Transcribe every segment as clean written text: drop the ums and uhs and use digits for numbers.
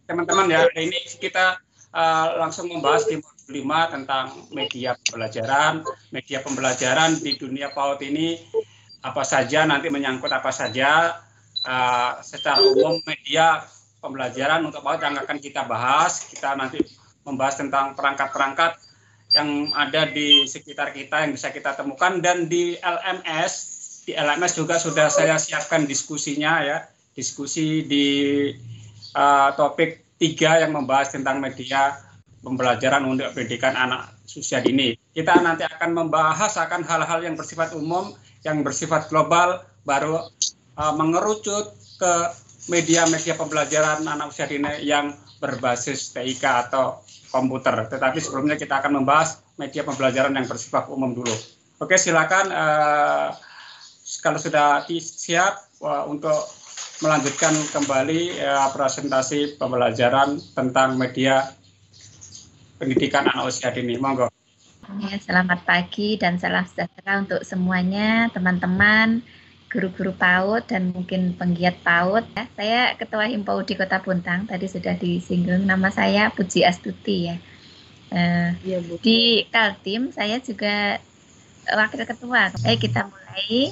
teman-teman ya. Hari ini kita langsung membahas di modul 5 tentang media pembelajaran. Media pembelajaran di dunia PAUD ini apa saja, nanti menyangkut apa saja. Secara umum media pembelajaran untuk PAUD yang akan kita bahas. Kita nanti membahas tentang perangkat-perangkat yang ada di sekitar kita yang bisa kita temukan, dan di LMS juga sudah saya siapkan diskusinya ya, diskusi di topik 3 yang membahas tentang media pembelajaran untuk pendidikan anak usia dini. Kita nanti akan membahas akan hal-hal yang bersifat umum, yang bersifat global, baru mengerucut ke media-media pembelajaran anak usia dini yang berbasis TIK atau komputer. Tetapi sebelumnya kita akan membahas media pembelajaran yang bersifat umum dulu. Oke, silakan kalau sudah siap untuk melanjutkan kembali presentasi pembelajaran tentang media pendidikan anak usia dini. Monggo. Ya, selamat pagi dan salam sejahtera untuk semuanya, teman-teman, guru-guru PAUD dan mungkin penggiat PAUD. Ya, saya Ketua Himpunan di Kota Bontang, tadi sudah disinggung, nama saya Puji Astuti ya. Ya, di Kaltim saya juga wakil ketua. Baik, kita mulai.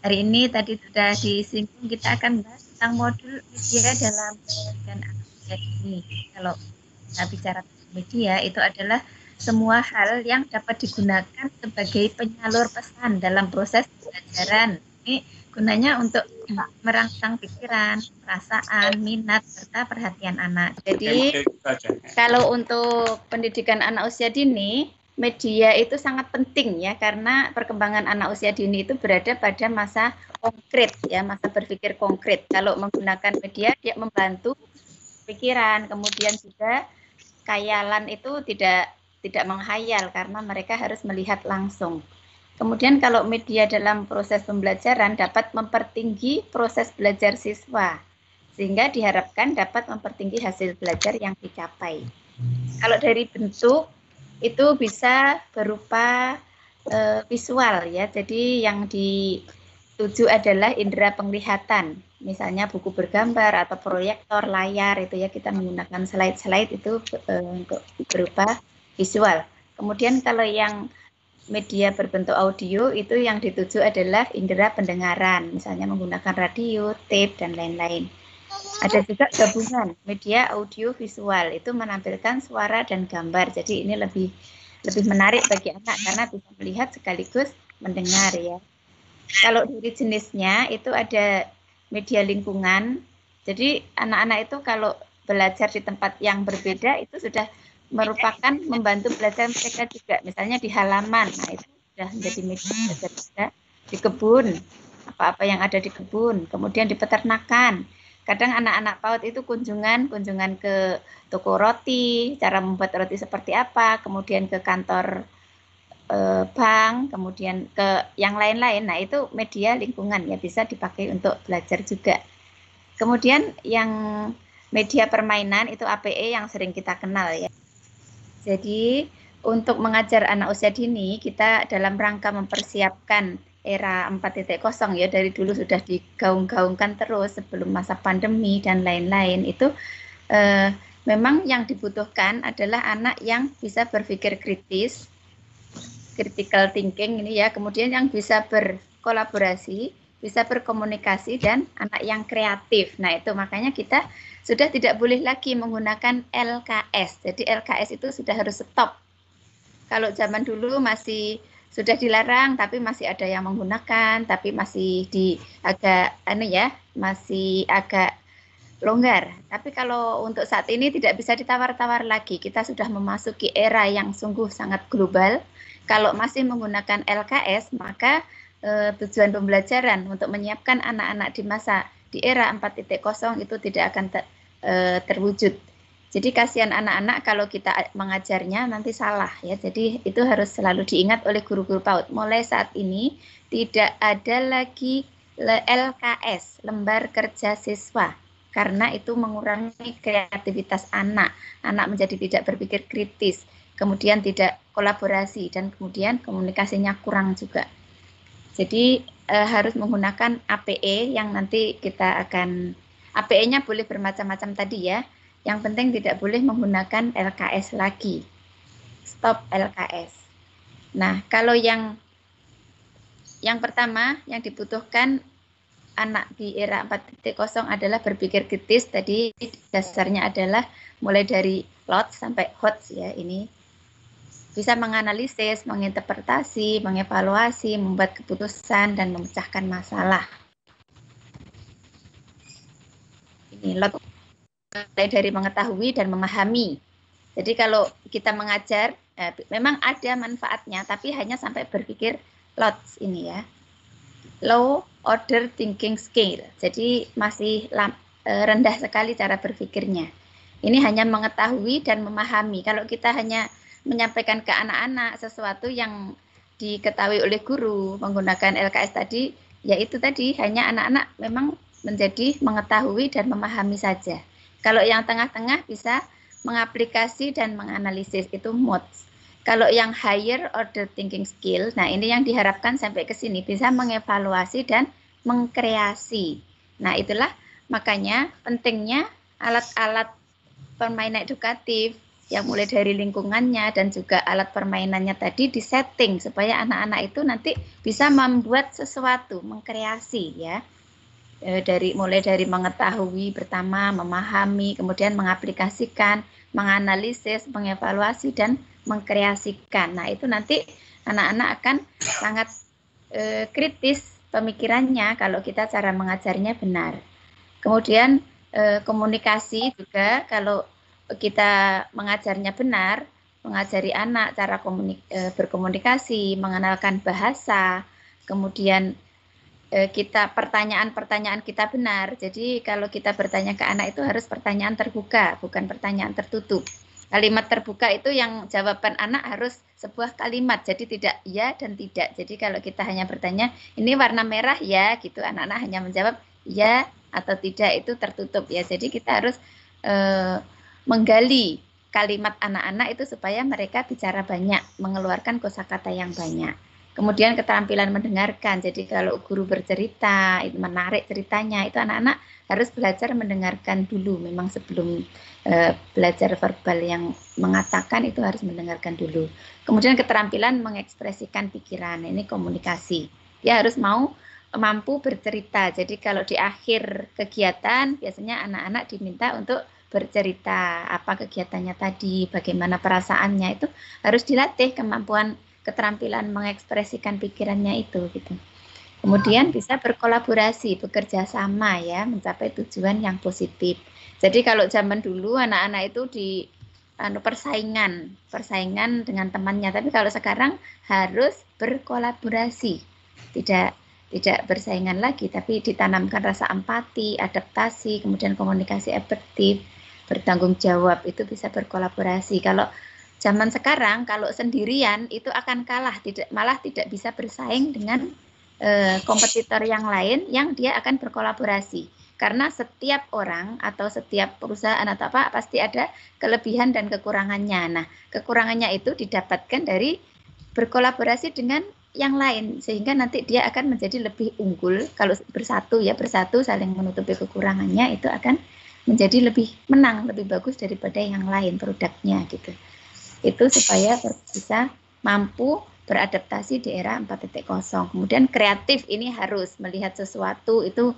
Hari ini tadi sudah disinggung, kita akan bahas tentang modul media dalam pendidikan anak usia dini. Kalau kita bicara media, itu adalah semua hal yang dapat digunakan sebagai penyalur pesan dalam proses pembelajaran. Ini gunanya untuk merangsang pikiran, perasaan, minat, serta perhatian anak. Jadi, kalau untuk pendidikan anak usia dini, media itu sangat penting ya, karena perkembangan anak usia dini itu berada pada masa konkret ya, masa berpikir konkret. Kalau menggunakan media, dia membantu pikiran, kemudian juga khayalan itu tidak menghayal karena mereka harus melihat langsung. Kemudian kalau media dalam proses pembelajaran dapat mempertinggi proses belajar siswa, sehingga diharapkan dapat mempertinggi hasil belajar yang dicapai. Kalau dari bentuk itu bisa berupa visual ya, jadi yang dituju adalah indera penglihatan, misalnya buku bergambar atau proyektor layar itu ya, kita menggunakan slide-slide itu berupa visual. Kemudian kalau yang media berbentuk audio itu yang dituju adalah indera pendengaran, misalnya menggunakan radio, tape, dan lain-lain. Ada juga gabungan media audio visual, itu menampilkan suara dan gambar. Jadi ini lebih menarik bagi anak karena bisa melihat sekaligus mendengar ya. Kalau dari jenisnya itu ada media lingkungan. Jadi anak-anak itu kalau belajar di tempat yang berbeda itu sudah merupakan membantu belajar mereka juga, misalnya di halaman, nah itu sudah menjadi media belajar juga. Di kebun, apa-apa yang ada di kebun, kemudian di peternakan. Kadang anak-anak PAUD itu kunjungan ke toko roti, cara membuat roti seperti apa, kemudian ke kantor bank, kemudian ke yang lain-lain. Nah itu media lingkungan ya, bisa dipakai untuk belajar juga. Kemudian yang media permainan itu APE yang sering kita kenal ya. Jadi untuk mengajar anak usia dini, kita dalam rangka mempersiapkan era 4.0 ya, dari dulu sudah digaung-gaungkan terus sebelum masa pandemi dan lain-lain, itu memang yang dibutuhkan adalah anak yang bisa berpikir kritis, critical thinking ini ya, kemudian yang bisa berkolaborasi, bisa berkomunikasi, dan anak yang kreatif. Nah itu makanya kita sudah tidak boleh lagi menggunakan LKS. Jadi LKS itu sudah harus stop. Kalau zaman dulu masih sudah dilarang, tapi masih ada yang menggunakan, tapi masih masih agak longgar. Tapi kalau untuk saat ini tidak bisa ditawar-tawar lagi. Kita sudah memasuki era yang sungguh sangat global. Kalau masih menggunakan LKS, maka tujuan pembelajaran untuk menyiapkan anak-anak di era 4.0 itu tidak akan terwujud. Jadi kasihan anak-anak kalau kita mengajarnya nanti salah ya. Jadi itu harus selalu diingat oleh guru-guru PAUD. Mulai saat ini tidak ada lagi LKS, lembar kerja siswa, karena itu mengurangi kreativitas anak. Anak menjadi tidak berpikir kritis, kemudian tidak kolaborasi, dan kemudian komunikasinya kurang juga. Jadi harus menggunakan APE yang nanti kita akan APE-nya boleh bermacam-macam tadi ya. Yang penting tidak boleh menggunakan LKS lagi. Stop LKS. Nah, kalau yang pertama yang dibutuhkan anak di era 4.0 adalah berpikir kritis. Tadi dasarnya adalah mulai dari LOTS sampai HOTS ya, ini bisa menganalisis, menginterpretasi, mengevaluasi, membuat keputusan, dan memecahkan masalah. Ini LOTS mulai dari mengetahui dan memahami. Jadi kalau kita mengajar, memang ada manfaatnya, tapi hanya sampai berpikir LOTS ini ya. Low order thinking skill. Jadi masih rendah sekali cara berpikirnya. Ini hanya mengetahui dan memahami. Kalau kita hanya menyampaikan ke anak-anak sesuatu yang diketahui oleh guru menggunakan LKS tadi, yaitu tadi hanya anak-anak memang menjadi mengetahui dan memahami saja. Kalau yang tengah-tengah bisa mengaplikasi dan menganalisis, itu MODS. Kalau yang higher order thinking skill, nah ini yang diharapkan sampai ke sini bisa mengevaluasi dan mengkreasi. Nah itulah makanya pentingnya alat-alat permainan edukatif yang mulai dari lingkungannya dan juga alat permainannya tadi disetting supaya anak-anak itu nanti bisa membuat sesuatu, mengkreasi ya. Mulai dari mengetahui pertama, memahami, kemudian mengaplikasikan, menganalisis, mengevaluasi, dan mengkreasikan. Nah itu nanti anak-anak akan sangat kritis pemikirannya kalau kita cara mengajarnya benar. Kemudian komunikasi juga kalau kita mengajarnya benar, mengajari anak cara berkomunikasi, mengenalkan bahasa, kemudian kita pertanyaan-pertanyaan kita benar. Jadi kalau kita bertanya ke anak itu harus pertanyaan terbuka, bukan pertanyaan tertutup. Kalimat terbuka itu yang jawaban anak harus sebuah kalimat, jadi tidak ya dan tidak. Jadi kalau kita hanya bertanya, ini warna merah ya, gitu, anak-anak hanya menjawab ya atau tidak, itu tertutup ya. Jadi kita harus menggali kalimat anak-anak itu supaya mereka bicara banyak, mengeluarkan kosakata yang banyak. Kemudian keterampilan mendengarkan. Jadi kalau guru bercerita, itu menarik ceritanya, itu anak-anak harus belajar mendengarkan dulu. Memang sebelum belajar verbal yang mengatakan itu harus mendengarkan dulu. Kemudian keterampilan mengekspresikan pikiran. Ini komunikasi. Dia harus mampu bercerita. Jadi kalau di akhir kegiatan biasanya anak-anak diminta untuk bercerita apa kegiatannya tadi, bagaimana perasaannya, itu harus dilatih kemampuan keterampilan mengekspresikan pikirannya itu gitu. Kemudian bisa berkolaborasi, bekerja sama ya, mencapai tujuan yang positif. Jadi kalau zaman dulu anak-anak itu di persaingan dengan temannya, tapi kalau sekarang harus berkolaborasi. Tidak bersaingan lagi, tapi ditanamkan rasa empati, adaptasi, kemudian komunikasi efektif, bertanggung jawab, itu bisa berkolaborasi. Kalau zaman sekarang kalau sendirian itu akan kalah, malah tidak bisa bersaing dengan kompetitor yang lain yang dia akan berkolaborasi. Karena setiap orang atau setiap perusahaan atau apa pasti ada kelebihan dan kekurangannya. Nah, kekurangannya itu didapatkan dari berkolaborasi dengan yang lain sehingga nanti dia akan menjadi lebih unggul. Kalau bersatu saling menutupi kekurangannya, itu akan menjadi lebih menang, lebih bagus daripada yang lain produknya gitu. Itu supaya bisa mampu beradaptasi di era 4.0. Kemudian kreatif, ini harus melihat sesuatu itu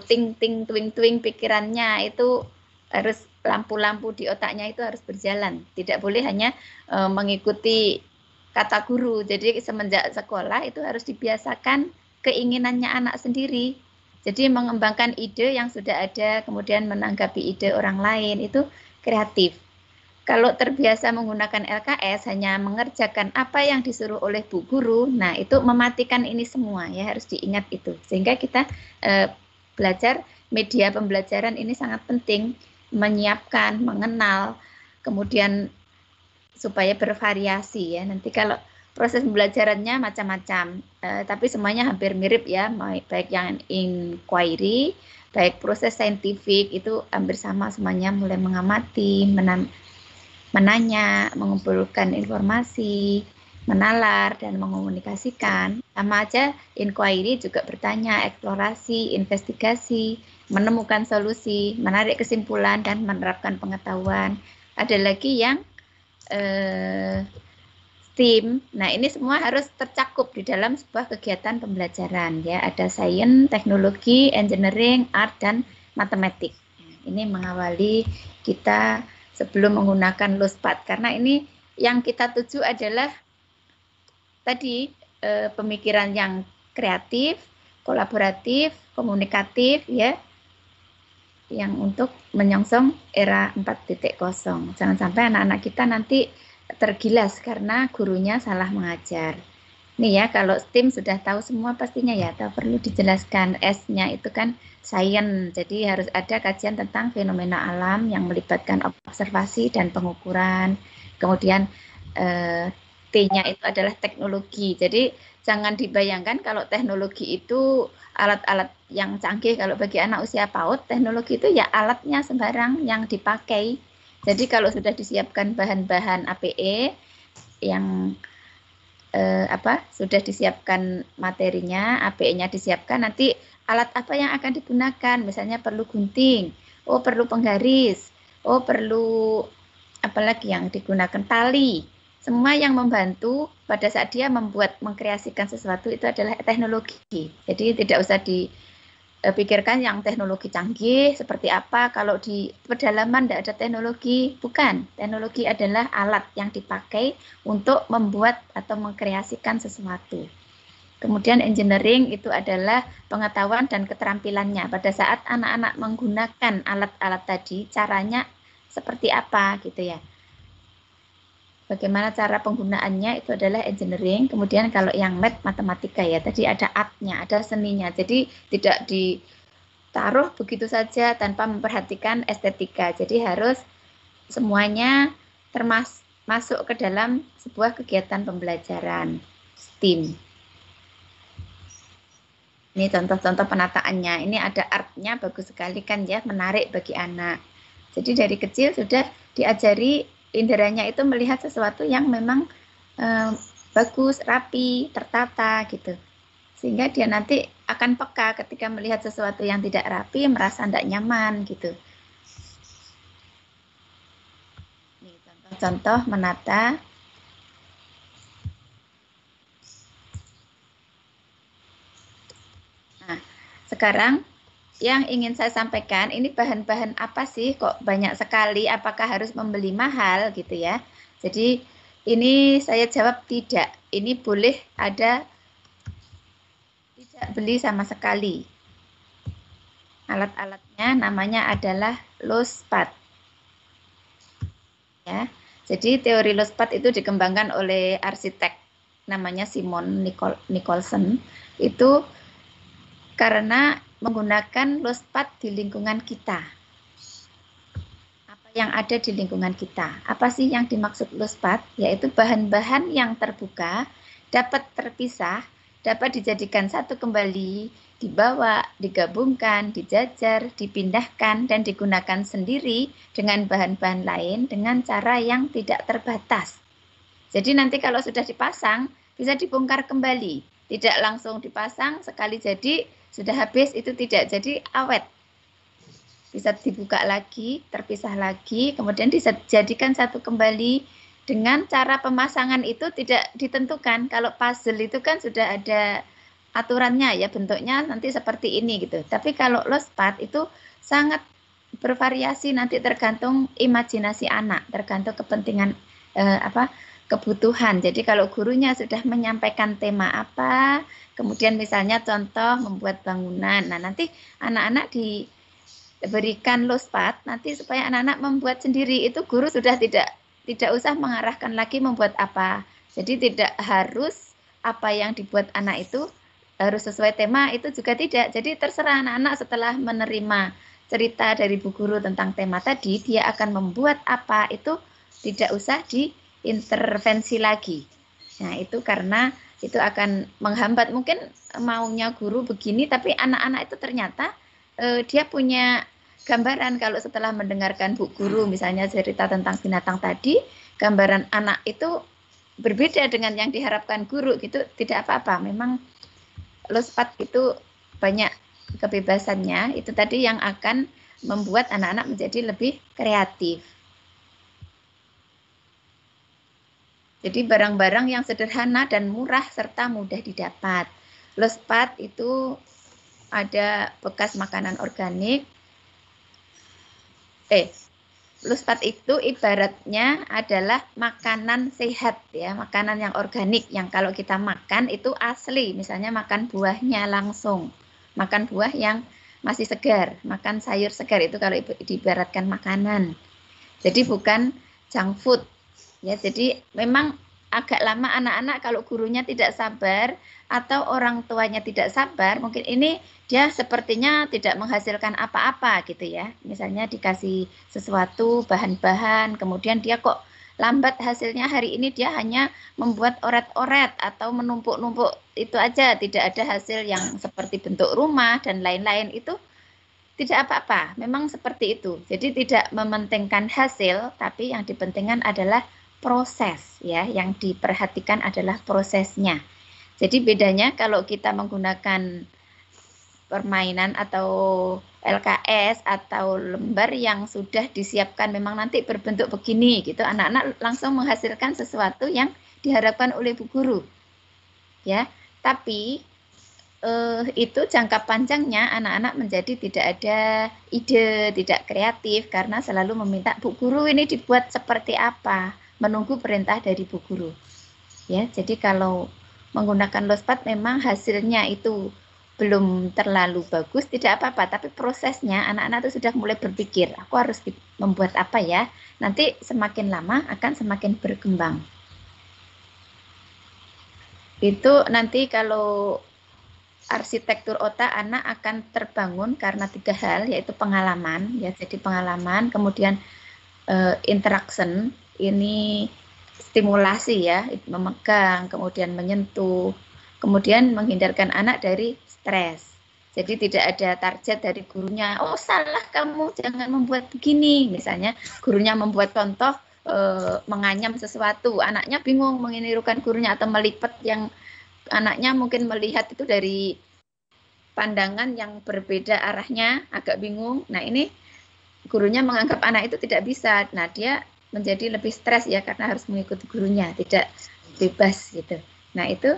ting twing pikirannya itu harus, lampu-lampu di otaknya itu harus berjalan. Tidak boleh hanya mengikuti kata guru. Jadi semenjak sekolah itu harus dibiasakan keinginannya anak sendiri. Jadi mengembangkan ide yang sudah ada, kemudian menanggapi ide orang lain, itu kreatif. Kalau terbiasa menggunakan LKS hanya mengerjakan apa yang disuruh oleh bu guru, nah itu mematikan ini semua ya, harus diingat itu. Sehingga kita belajar media pembelajaran ini sangat penting, menyiapkan, mengenal, kemudian supaya bervariasi ya. Nanti kalau proses pembelajarannya macam-macam, tapi semuanya hampir mirip ya, baik yang inquiry, baik proses saintifik itu hampir sama semuanya, mulai mengamati, menanya, mengumpulkan informasi, menalar, dan mengomunikasikan. Sama aja inquiry juga bertanya, eksplorasi, investigasi. menemukan solusi, menarik kesimpulan, dan menerapkan pengetahuan. Ada lagi yang STEAM. Nah, ini semua harus tercakup di dalam sebuah kegiatan pembelajaran ya. Ada sains, teknologi, engineering, art, dan matematik. Ini mengawali kita sebelum menggunakan LOSPAT, karena ini yang kita tuju adalah tadi pemikiran yang kreatif, kolaboratif, komunikatif ya, yang untuk menyongsong era 4.0. Jangan sampai anak-anak kita nanti tergilas karena gurunya salah mengajar. Nih ya, kalau STEAM sudah tahu semua pastinya ya, tak perlu dijelaskan. S-nya itu kan science, jadi harus ada kajian tentang fenomena alam yang melibatkan observasi dan pengukuran. Kemudian T-nya itu adalah teknologi. Jadi jangan dibayangkan kalau teknologi itu alat-alat yang canggih. Kalau bagi anak usia PAUD, teknologi itu ya alatnya sembarang yang dipakai. Jadi kalau sudah disiapkan bahan-bahan APE yang sudah disiapkan materinya, APE-nya disiapkan, nanti alat apa yang akan digunakan, misalnya perlu gunting, oh perlu penggaris, oh perlu apalagi yang digunakan tali. Semua yang membantu pada saat dia mengkreasikan sesuatu itu adalah teknologi. Jadi tidak usah dipikirkan yang teknologi canggih seperti apa, kalau di pedalaman tidak ada teknologi. Bukan, teknologi adalah alat yang dipakai untuk membuat atau mengkreasikan sesuatu. Kemudian engineering itu adalah pengetahuan dan keterampilannya. Pada saat anak-anak menggunakan alat-alat tadi, caranya seperti apa gitu ya. Bagaimana cara penggunaannya itu adalah engineering. Kemudian kalau yang math, matematika ya, tadi ada art-nya, ada seninya. Jadi tidak ditaruh begitu saja tanpa memperhatikan estetika. Jadi harus semuanya masuk ke dalam sebuah kegiatan pembelajaran STEAM. Ini contoh-contoh penataannya. Ini ada art-nya, bagus sekali kan ya, menarik bagi anak. Jadi dari kecil sudah diajari inderanya itu melihat sesuatu yang memang bagus, rapi, tertata gitu. Sehingga dia nanti akan peka ketika melihat sesuatu yang tidak rapi, merasa tidak nyaman gitu. Ini contoh-contoh menata. Nah, sekarang yang ingin saya sampaikan, ini bahan-bahan apa sih kok banyak sekali, apakah harus membeli mahal gitu ya. Jadi ini saya jawab tidak, ini boleh ada tidak beli sama sekali. Alat-alatnya namanya adalah LOSPAT. Ya, jadi teori LOSPAT itu dikembangkan oleh arsitek namanya Simon Nicholson, itu karena menggunakan LOSPAT di lingkungan kita. Apa yang ada di lingkungan kita? Apa sih yang dimaksud LOSPAT? Yaitu bahan-bahan yang terbuka, dapat terpisah, dapat dijadikan satu kembali, dibawa, digabungkan, dijajar, dipindahkan, dan digunakan sendiri dengan bahan-bahan lain dengan cara yang tidak terbatas. Jadi nanti kalau sudah dipasang, bisa dibongkar kembali. Tidak langsung dipasang, sekali jadi, sudah habis itu tidak, jadi awet. Bisa dibuka lagi, terpisah lagi, kemudian dijadikan satu kembali. Dengan cara pemasangan itu tidak ditentukan. Kalau puzzle itu kan sudah ada aturannya ya, bentuknya nanti seperti ini gitu. Tapi kalau LOSPAT itu sangat bervariasi, nanti tergantung imajinasi anak, tergantung kepentingan kebutuhan. Jadi kalau gurunya sudah menyampaikan tema apa, kemudian misalnya contoh membuat bangunan. Nah, nanti anak-anak diberikan LOSPAT nanti supaya anak-anak membuat sendiri. Itu guru sudah tidak usah mengarahkan lagi membuat apa. Jadi tidak harus apa yang dibuat anak itu harus sesuai tema, itu juga tidak. Jadi terserah anak-anak setelah menerima cerita dari bu guru tentang tema tadi, dia akan membuat apa itu tidak usah diintervensi lagi. Nah, itu karena itu akan menghambat, mungkin maunya guru begini, tapi anak-anak itu ternyata dia punya gambaran. Kalau setelah mendengarkan bu guru misalnya cerita tentang binatang tadi, gambaran anak itu berbeda dengan yang diharapkan guru gitu, tidak apa-apa. Memang LOSPAT itu banyak kebebasannya itu tadi yang akan membuat anak-anak menjadi lebih kreatif. Jadi barang-barang yang sederhana dan murah serta mudah didapat. Lospat itu ada bekas makanan organik. Lospat itu ibaratnya adalah makanan sehat ya, makanan yang organik yang kalau kita makan itu asli, misalnya makan buahnya langsung, makan buah yang masih segar, makan sayur segar itu kalau diibaratkan makanan. Jadi bukan junk food. Ya, jadi memang agak lama anak-anak kalau gurunya tidak sabar atau orang tuanya tidak sabar, mungkin ini dia sepertinya tidak menghasilkan apa-apa gitu ya. Misalnya dikasih sesuatu bahan-bahan, kemudian dia kok lambat hasilnya hari ini, dia hanya membuat oret-oret atau menumpuk-numpuk itu aja, tidak ada hasil yang seperti bentuk rumah dan lain-lain, itu tidak apa-apa, memang seperti itu. Jadi tidak mementingkan hasil, tapi yang dipentingkan adalah proses ya, yang diperhatikan adalah prosesnya. Jadi bedanya kalau kita menggunakan permainan atau LKS atau lembar yang sudah disiapkan memang nanti berbentuk begini gitu, anak-anak langsung menghasilkan sesuatu yang diharapkan oleh bu guru. Ya, tapi itu jangka panjangnya anak-anak menjadi tidak ada ide, tidak kreatif karena selalu meminta bu guru ini dibuat seperti apa, menunggu perintah dari bu guru. Ya, jadi kalau menggunakan lospat memang hasilnya itu belum terlalu bagus, tidak apa-apa, tapi prosesnya anak-anak itu sudah mulai berpikir, aku harus membuat apa ya, nanti semakin lama akan semakin berkembang. Itu nanti kalau arsitektur otak anak akan terbangun karena 3 hal, yaitu pengalaman, ya, jadi pengalaman, kemudian interaction, ini stimulasi ya, memegang, kemudian menyentuh, kemudian menghindarkan anak dari stres. Jadi tidak ada target dari gurunya, oh salah kamu, jangan membuat begini. Misalnya gurunya membuat contoh menganyam sesuatu, anaknya bingung menirukan gurunya atau melipat yang anaknya mungkin melihat itu dari pandangan yang berbeda arahnya, agak bingung. Nah, ini gurunya menganggap anak itu tidak bisa. Nah, dia menjadi lebih stres ya karena harus mengikuti gurunya, tidak bebas gitu. Nah, itu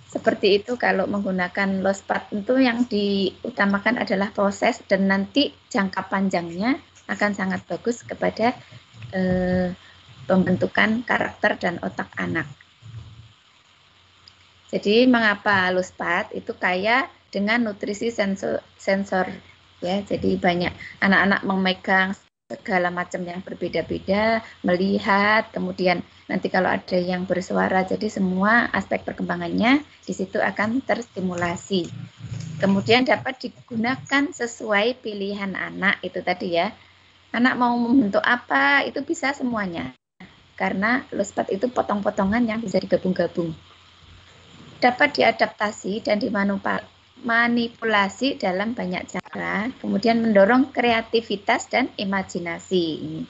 seperti itu kalau menggunakan lospat. Tentu yang diutamakan adalah proses dan nanti jangka panjangnya akan sangat bagus kepada pembentukan karakter dan otak anak. Jadi mengapa lospat itu kaya dengan nutrisi sensor ya. Jadi banyak anak-anak memegang segala macam yang berbeda-beda, melihat, kemudian nanti kalau ada yang bersuara, jadi semua aspek perkembangannya di situ akan terstimulasi. Kemudian dapat digunakan sesuai pilihan anak, itu tadi ya. Anak mau membentuk apa, itu bisa semuanya. Karena lospat itu potong-potongan yang bisa digabung-gabung. Dapat diadaptasi dan dimanipulasi dalam banyak cara, kemudian mendorong kreativitas dan imajinasi.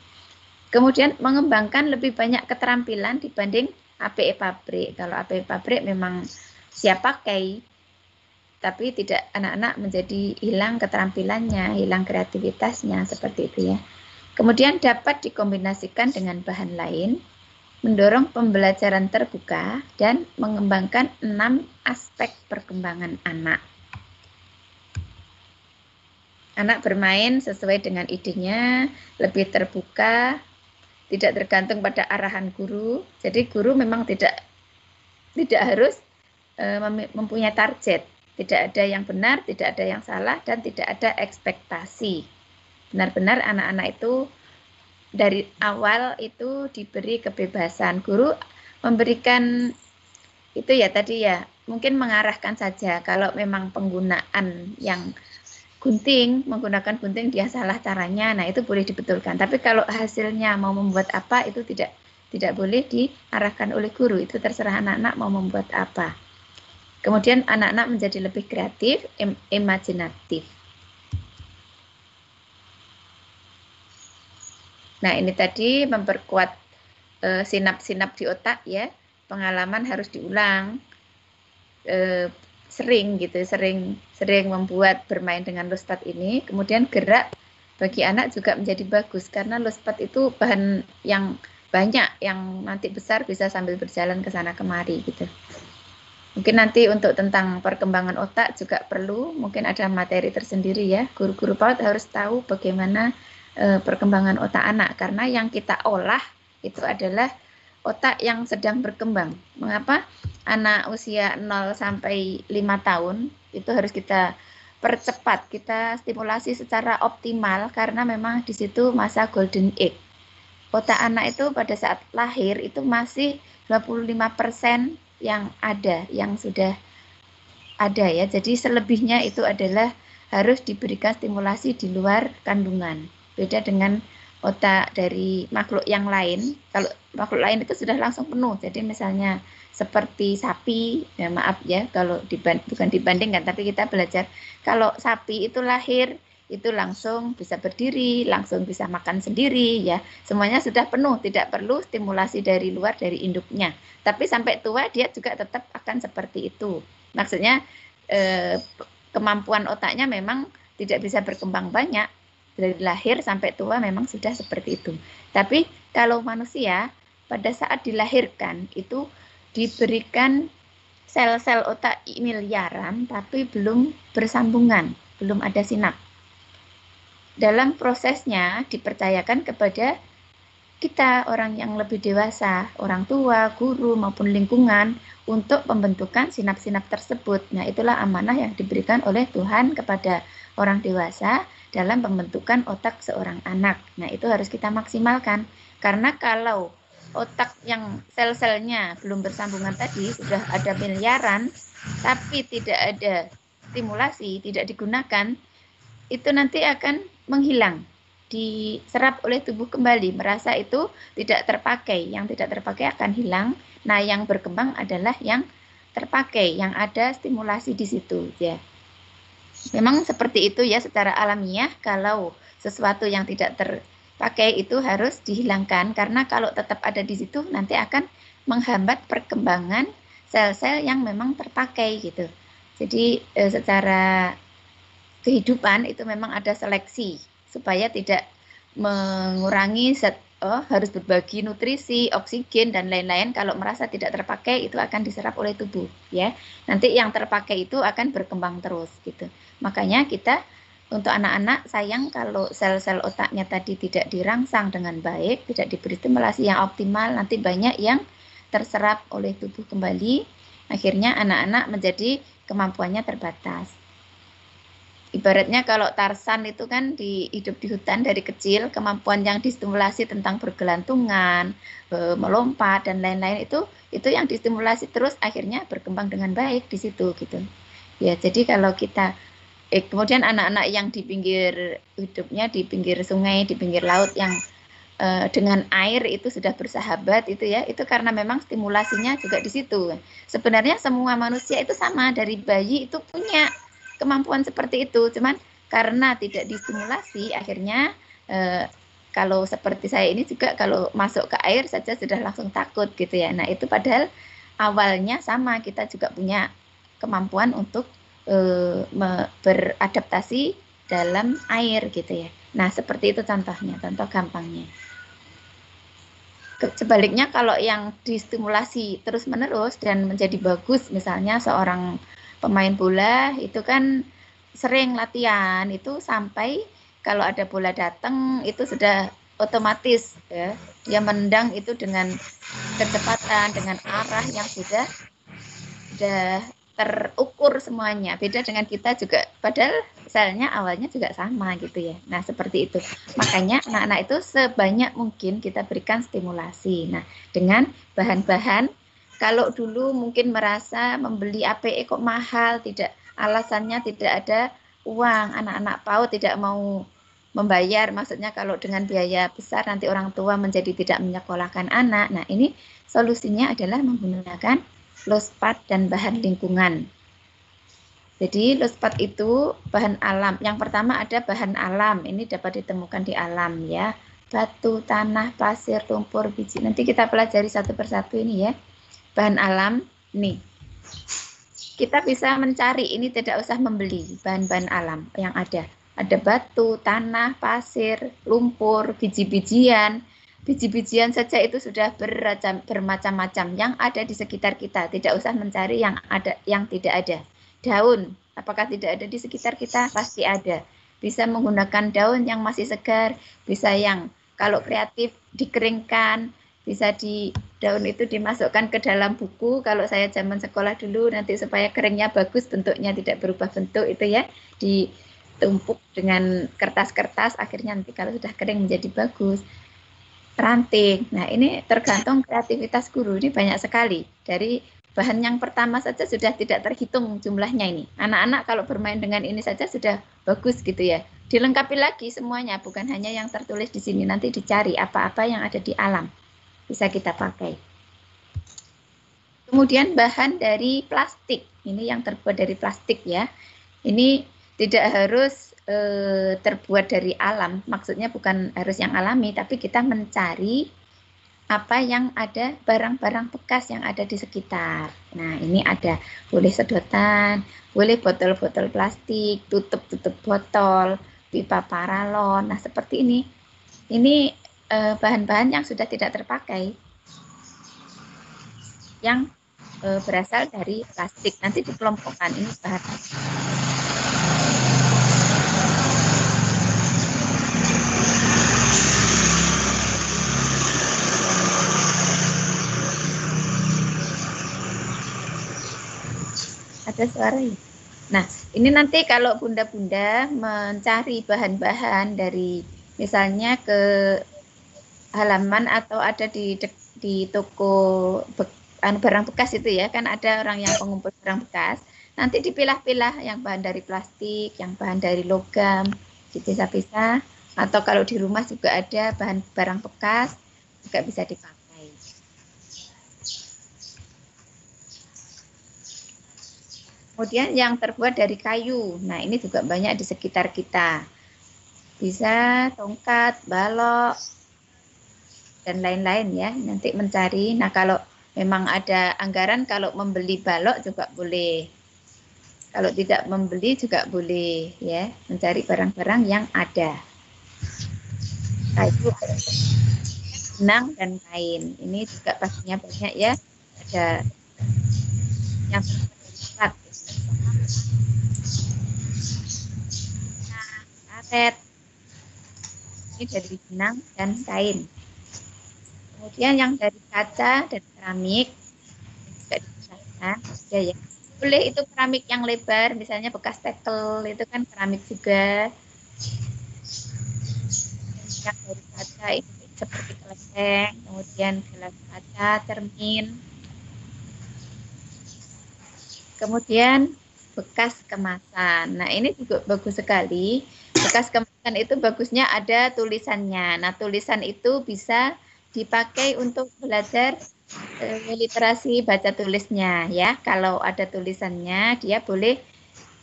Kemudian mengembangkan lebih banyak keterampilan dibanding APE pabrik. Kalau APE pabrik memang siap pakai, tapi tidak, anak-anak menjadi hilang keterampilannya, hilang kreativitasnya, seperti itu ya. Kemudian dapat dikombinasikan dengan bahan lain, mendorong pembelajaran terbuka, dan mengembangkan 6 aspek perkembangan anak. Anak bermain sesuai dengan idenya, lebih terbuka, tidak tergantung pada arahan guru. Jadi guru memang tidak harus mempunyai target. Tidak ada yang benar, tidak ada yang salah, dan tidak ada ekspektasi. Benar-benar anak-anak itu dari awal itu diberi kebebasan. Guru memberikan itu ya tadi ya, mungkin mengarahkan saja. Kalau memang penggunaan yang gunting, menggunakan gunting dia salah caranya, nah itu boleh dibetulkan. Tapi kalau hasilnya mau membuat apa, itu tidak boleh diarahkan oleh guru. Itu terserah anak-anak mau membuat apa. Kemudian anak-anak menjadi lebih kreatif, imajinatif. Nah, ini tadi memperkuat sinap-sinap di otak ya. Pengalaman harus diulang. sering gitu, sering membuat bermain dengan lospat ini, kemudian gerak bagi anak juga menjadi bagus karena lospat itu bahan yang banyak yang nanti besar bisa sambil berjalan ke sana kemari gitu. Mungkin nanti untuk tentang perkembangan otak juga perlu, mungkin ada materi tersendiri ya. Guru-guru PAUD harus tahu bagaimana perkembangan otak anak karena yang kita olah itu adalah otak yang sedang berkembang. Mengapa anak usia 0 sampai 5 tahun itu harus kita percepat, kita stimulasi secara optimal karena memang di situ masa golden age. Otak anak itu pada saat lahir itu masih 25% yang ada, yang sudah ada ya. Jadi selebihnya itu adalah harus diberikan stimulasi di luar kandungan. Beda dengan otak dari makhluk yang lain. Kalau makhluk lain itu sudah langsung penuh. Jadi misalnya seperti sapi, ya maaf ya kalau bukan dibandingkan, tapi kita belajar kalau sapi itu lahir itu langsung bisa berdiri, langsung bisa makan sendiri ya. Semuanya sudah penuh, tidak perlu stimulasi dari luar dari induknya. Tapi sampai tua dia juga tetap akan seperti itu. Maksudnya kemampuan otaknya memang tidak bisa berkembang banyak. Dari lahir sampai tua memang sudah seperti itu. Tapi kalau manusia pada saat dilahirkan itu diberikan sel-sel otak miliaran tapi belum bersambungan, belum ada sinap. Dalam prosesnya dipercayakan kepada kita orang yang lebih dewasa, orang tua, guru maupun lingkungan untuk pembentukan sinap-sinap tersebut. Nah, itulah amanah yang diberikan oleh Tuhan kepada orang dewasa dalam pembentukan otak seorang anak. Nah, itu harus kita maksimalkan. Karena kalau otak yang sel-selnya belum bersambungan tadi sudah ada miliaran, tapi tidak ada stimulasi, tidak digunakan, itu nanti akan menghilang, diserap oleh tubuh kembali, merasa itu tidak terpakai, yang tidak terpakai akan hilang. Nah, yang berkembang adalah yang terpakai, yang ada stimulasi di situ ya. Memang seperti itu ya secara alamiah, kalau sesuatu yang tidak terpakai itu harus dihilangkan karena kalau tetap ada di situ nanti akan menghambat perkembangan sel-sel yang memang terpakai gitu. Jadi secara kehidupan itu memang ada seleksi supaya tidak mengurangi harus berbagi nutrisi, oksigen dan lain-lain. Kalau merasa tidak terpakai itu akan diserap oleh tubuh ya. Nanti yang terpakai itu akan berkembang terus gitu. Makanya kita untuk anak-anak sayang kalau sel-sel otaknya tadi tidak dirangsang dengan baik, tidak diberi stimulasi yang optimal, nanti banyak yang terserap oleh tubuh kembali. Akhirnya anak-anak menjadi kemampuannya terbatas. Ibaratnya kalau Tarsan itu kan hidup di hutan dari kecil, kemampuan yang distimulasi tentang bergelantungan, melompat dan lain-lain itu yang distimulasi terus akhirnya berkembang dengan baik di situ gitu. Ya, jadi kalau kita kemudian anak-anak yang di pinggir hidupnya di pinggir sungai, di pinggir laut yang dengan air itu sudah bersahabat itu ya, itu karena memang stimulasinya juga di situ. Sebenarnya semua manusia itu sama, dari bayi itu punya kemampuan seperti itu, cuman karena tidak distimulasi akhirnya kalau seperti saya ini juga kalau masuk ke air saja sudah langsung takut gitu ya. Nah, itu padahal awalnya sama, kita juga punya kemampuan untuk beradaptasi dalam air gitu ya. Nah, seperti itu contohnya, contoh gampangnya. Sebaliknya kalau yang distimulasi terus-menerus dan menjadi bagus, misalnya seorang pemain bola itu kan sering latihan itu sampai kalau ada bola datang itu sudah otomatis ya, dia menendang itu dengan kecepatan, dengan arah yang sudah terukur semuanya. Beda dengan kita juga, padahal selnya awalnya juga sama gitu ya. Nah, seperti itu. Makanya anak-anak itu sebanyak mungkin kita berikan stimulasi. Nah, dengan bahan-bahan, kalau dulu mungkin merasa membeli APE kok mahal, tidak, alasannya tidak ada uang, anak-anak PAUD tidak mau membayar, maksudnya kalau dengan biaya besar nanti orang tua menjadi tidak menyekolahkan anak. Nah, ini solusinya adalah menggunakan lospat dan bahan lingkungan. Jadi lospat itu bahan alam. Yang pertama ada bahan alam, ini dapat ditemukan di alam ya. Batu, tanah, pasir, lumpur, biji. Nanti kita pelajari satu persatu ini ya. Bahan alam nih. kita bisa mencari, ini tidak usah membeli bahan-bahan alam yang ada. Ada batu, tanah, pasir, lumpur, biji-bijian. Biji-bijian saja itu sudah bermacam-macam yang ada di sekitar kita. Tidak usah mencari yang ada, yang tidak ada. Daun, apakah tidak ada di sekitar kita? Pasti ada. Bisa menggunakan daun yang masih segar, bisa yang kalau kreatif dikeringkan, bisa di daun itu dimasukkan ke dalam buku. Kalau saya zaman sekolah dulu, nanti supaya keringnya bagus, bentuknya tidak berubah bentuk itu ya, ditumpuk dengan kertas-kertas, akhirnya nanti kalau sudah kering menjadi bagus. Ranting, nah ini tergantung kreativitas guru, ini banyak sekali. Dari bahan yang pertama saja sudah tidak terhitung jumlahnya ini. Anak-anak kalau bermain dengan ini saja sudah bagus gitu ya. Dilengkapi lagi semuanya, bukan hanya yang tertulis di sini. Nanti dicari apa-apa yang ada di alam, bisa kita pakai. Kemudian bahan dari plastik, ini yang terbuat dari plastik ya. Ini tidak harus terbuat dari alam, maksudnya bukan harus yang alami, tapi kita mencari apa yang ada, barang-barang bekas yang ada di sekitar. Nah, ini ada, boleh sedotan, boleh botol-botol plastik, tutup-tutup botol, pipa paralon. Nah, seperti ini. Ini bahan-bahan yang sudah tidak terpakai, yang berasal dari plastik. Nanti dikelompokkan, ini bahan. Ada suara ya? Nah, ini nanti kalau bunda-bunda mencari bahan-bahan dari misalnya ke halaman atau ada di toko barang bekas itu ya, kan ada orang yang pengumpul barang bekas, nanti dipilah-pilah yang bahan dari plastik, yang bahan dari logam, dipisah-pisah, atau kalau di rumah juga ada bahan barang bekas, juga bisa dipakai. Kemudian yang terbuat dari kayu, nah ini juga banyak di sekitar kita. Bisa tongkat, balok, dan lain-lain ya, nanti mencari. Nah kalau memang ada anggaran, kalau membeli balok juga boleh. Kalau tidak membeli juga boleh ya, mencari barang-barang yang ada. Kayu, benang, dan kain. Ini juga pastinya banyak ya, ada yang terbuat karet, ini dari benang dan kain. Kemudian yang dari kaca dan keramik juga dipisahkan, ya ya. Boleh itu keramik yang lebar, misalnya bekas tekel itu kan keramik juga. Yang dari kaca itu seperti kelenteng, kemudian gelas kaca, cermin. Kemudian bekas kemasan. Nah, ini juga bagus sekali. Bekas kemasan itu bagusnya ada tulisannya. Nah, tulisan itu bisa dipakai untuk belajar literasi baca tulisnya ya. Kalau ada tulisannya, dia boleh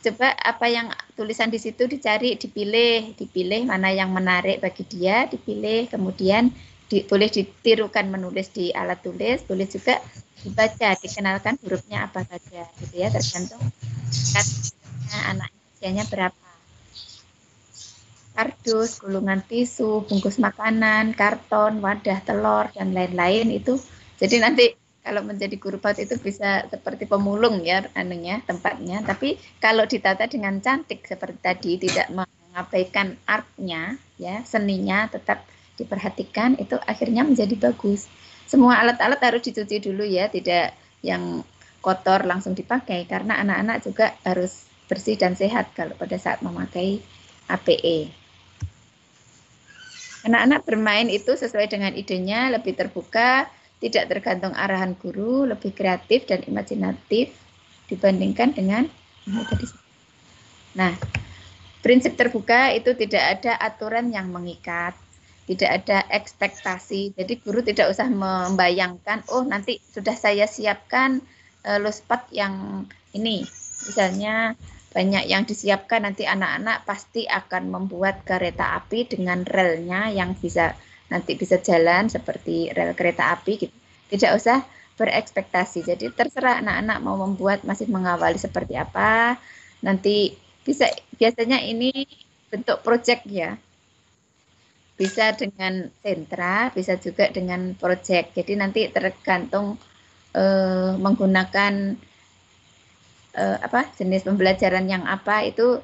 coba apa yang tulisan di situ dicari, dipilih mana yang menarik bagi dia, dipilih, kemudian boleh ditirukan menulis di alat tulis, boleh juga dibaca, dikenalkan hurufnya apa saja gitu ya, tergantung anak usianya berapa. Kardus, gulungan tisu, bungkus makanan, karton, wadah, telur, dan lain-lain itu. Jadi nanti kalau menjadi guru PAUD itu bisa seperti pemulung ya anunya, tempatnya. Tapi kalau ditata dengan cantik seperti tadi, tidak mengabaikan artnya, ya seninya tetap diperhatikan, itu akhirnya menjadi bagus. Semua alat-alat harus dicuci dulu ya, tidak yang kotor langsung dipakai, karena anak-anak juga harus bersih dan sehat kalau pada saat memakai APE. Anak-anak bermain itu sesuai dengan idenya, lebih terbuka, tidak tergantung arahan guru, lebih kreatif dan imajinatif dibandingkan dengan nah, prinsip terbuka itu tidak ada aturan yang mengikat, tidak ada ekspektasi. Jadi guru tidak usah membayangkan, oh nanti sudah saya siapkan luspat yang ini, misalnya banyak yang disiapkan, nanti anak-anak pasti akan membuat kereta api dengan relnya yang bisa nanti bisa jalan seperti rel kereta api gitu. Tidak usah berekspektasi. Jadi terserah anak-anak mau membuat, masih mengawali seperti apa. Nanti biasanya ini bentuk proyek ya. Bisa dengan sentra, bisa juga dengan proyek. Jadi nanti tergantung menggunakan jenis pembelajaran yang apa, itu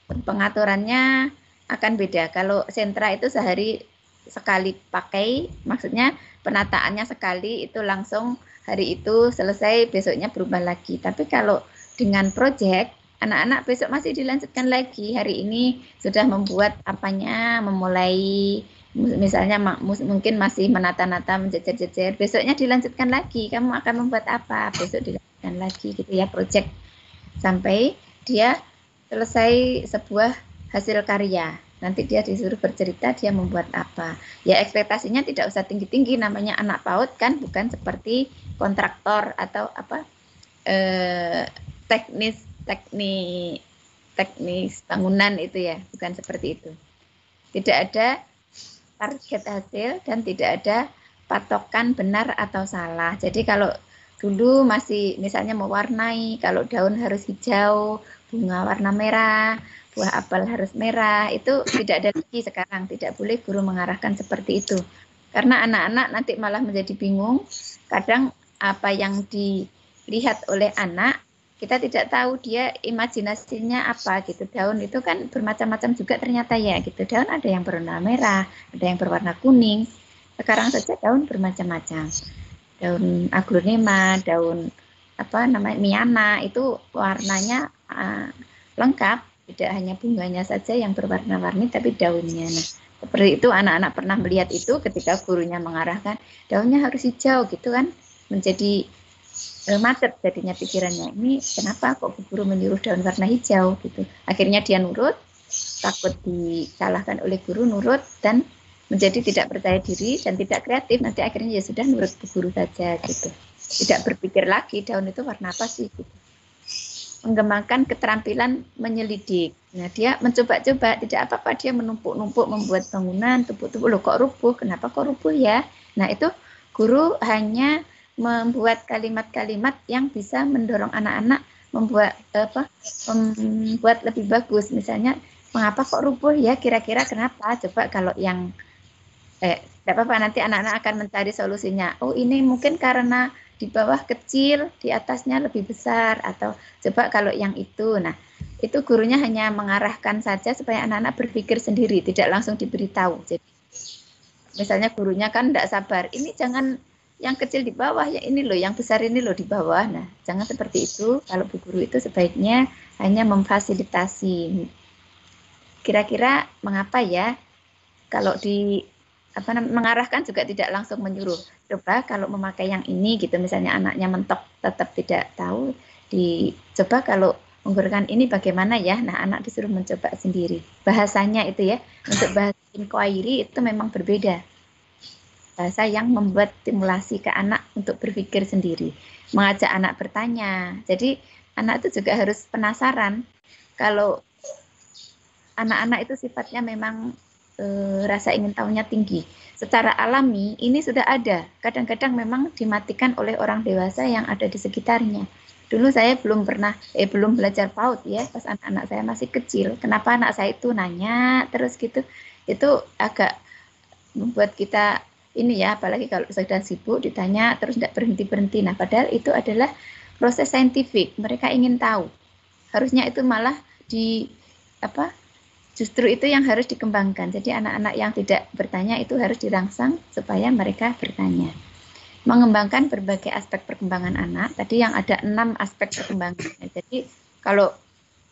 pengaturannya akan beda. Kalau sentra itu sehari sekali pakai, maksudnya penataannya sekali itu langsung hari itu selesai, besoknya berubah lagi. Tapi kalau dengan proyek, anak-anak besok masih dilanjutkan lagi. Hari ini sudah membuat apanya, memulai misalnya mungkin masih menata-nata, menjejer-jejer, besoknya dilanjutkan lagi. Kamu akan membuat apa? Besok dilanjutkan lagi gitu ya, proyek sampai dia selesai sebuah hasil karya. Nanti dia disuruh bercerita dia membuat apa. Ya teknisnya tidak usah tinggi-tinggi, namanya anak PAUD kan, bukan seperti kontraktor atau teknis bangunan itu ya, bukan seperti itu. Tidak ada target hasil dan tidak ada patokan benar atau salah. Jadi kalau dulu masih misalnya mewarnai, kalau daun harus hijau, bunga warna merah, buah apel harus merah, itu tidak ada lagi sekarang. Tidak boleh guru mengarahkan seperti itu. Karena anak-anak nanti malah menjadi bingung. Kadang apa yang dilihat oleh anak, kita tidak tahu dia imajinasinya apa gitu. Daun itu kan bermacam-macam juga ternyata ya gitu. Daun ada yang berwarna merah, ada yang berwarna kuning. Sekarang saja daun bermacam-macam. Daun aglonema, daun miana, itu warnanya lengkap, tidak hanya bunganya saja yang berwarna-warni tapi daunnya. Nah, seperti itu anak-anak pernah melihat itu ketika gurunya mengarahkan daunnya harus hijau gitu kan, menjadi macet jadinya pikirannya. Ini kenapa kok guru menyuruh daun warna hijau gitu. Akhirnya dia nurut, takut disalahkan oleh guru, nurut dan menjadi tidak percaya diri dan tidak kreatif. Nanti akhirnya ya sudah nurut ke guru saja gitu. Tidak berpikir lagi daun itu warna apa sih gitu. Mengembangkan keterampilan menyelidik. Nah, dia mencoba-coba, tidak apa-apa dia menumpuk-numpuk membuat bangunan, tumpuk-tumpuk, loh kok rubuh, kenapa kok rubuh ya? Nah, itu guru hanya membuat kalimat-kalimat yang bisa mendorong anak-anak membuat lebih bagus. Misalnya, mengapa kok rubuh ya? Kira-kira kenapa? Coba kalau yang tidak apa-apa, nanti anak-anak akan mencari solusinya. Oh, ini mungkin karena di bawah kecil, di atasnya lebih besar, atau coba kalau yang itu. Nah, itu gurunya hanya mengarahkan saja supaya anak-anak berpikir sendiri, tidak langsung diberitahu. Jadi, misalnya gurunya kan tidak sabar, ini jangan yang kecil di bawah, ya ini loh, yang besar ini loh di bawah. Nah, jangan seperti itu. Kalau bu guru itu sebaiknya hanya memfasilitasi. Kira-kira mengapa ya? Kalau mengarahkan juga tidak langsung menyuruh. Coba kalau memakai yang ini gitu, misalnya anaknya mentok tetap tidak tahu, dicoba kalau menggunakan ini bagaimana ya. Nah, anak disuruh mencoba sendiri. Bahasanya itu ya, untuk bahasa inquiry itu memang berbeda. Bahasa yang membuat stimulasi ke anak untuk berpikir sendiri, mengajak anak bertanya. Jadi anak itu juga harus penasaran. Kalau anak-anak itu sifatnya memang rasa ingin tahunya tinggi. Secara alami ini sudah ada. Kadang-kadang memang dimatikan oleh orang dewasa yang ada di sekitarnya. Dulu saya belum belajar PAUD ya, pas anak-anak saya masih kecil. Kenapa anak saya itu nanya terus gitu? Itu agak membuat kita ini ya, apalagi kalau sudah sibuk ditanya terus tidak berhenti-berhenti. Nah, padahal itu adalah proses saintifik. Mereka ingin tahu. Harusnya itu malah justru itu yang harus dikembangkan. Jadi anak-anak yang tidak bertanya itu harus dirangsang supaya mereka bertanya. Mengembangkan berbagai aspek perkembangan anak. Tadi yang ada 6 aspek perkembangan. Jadi kalau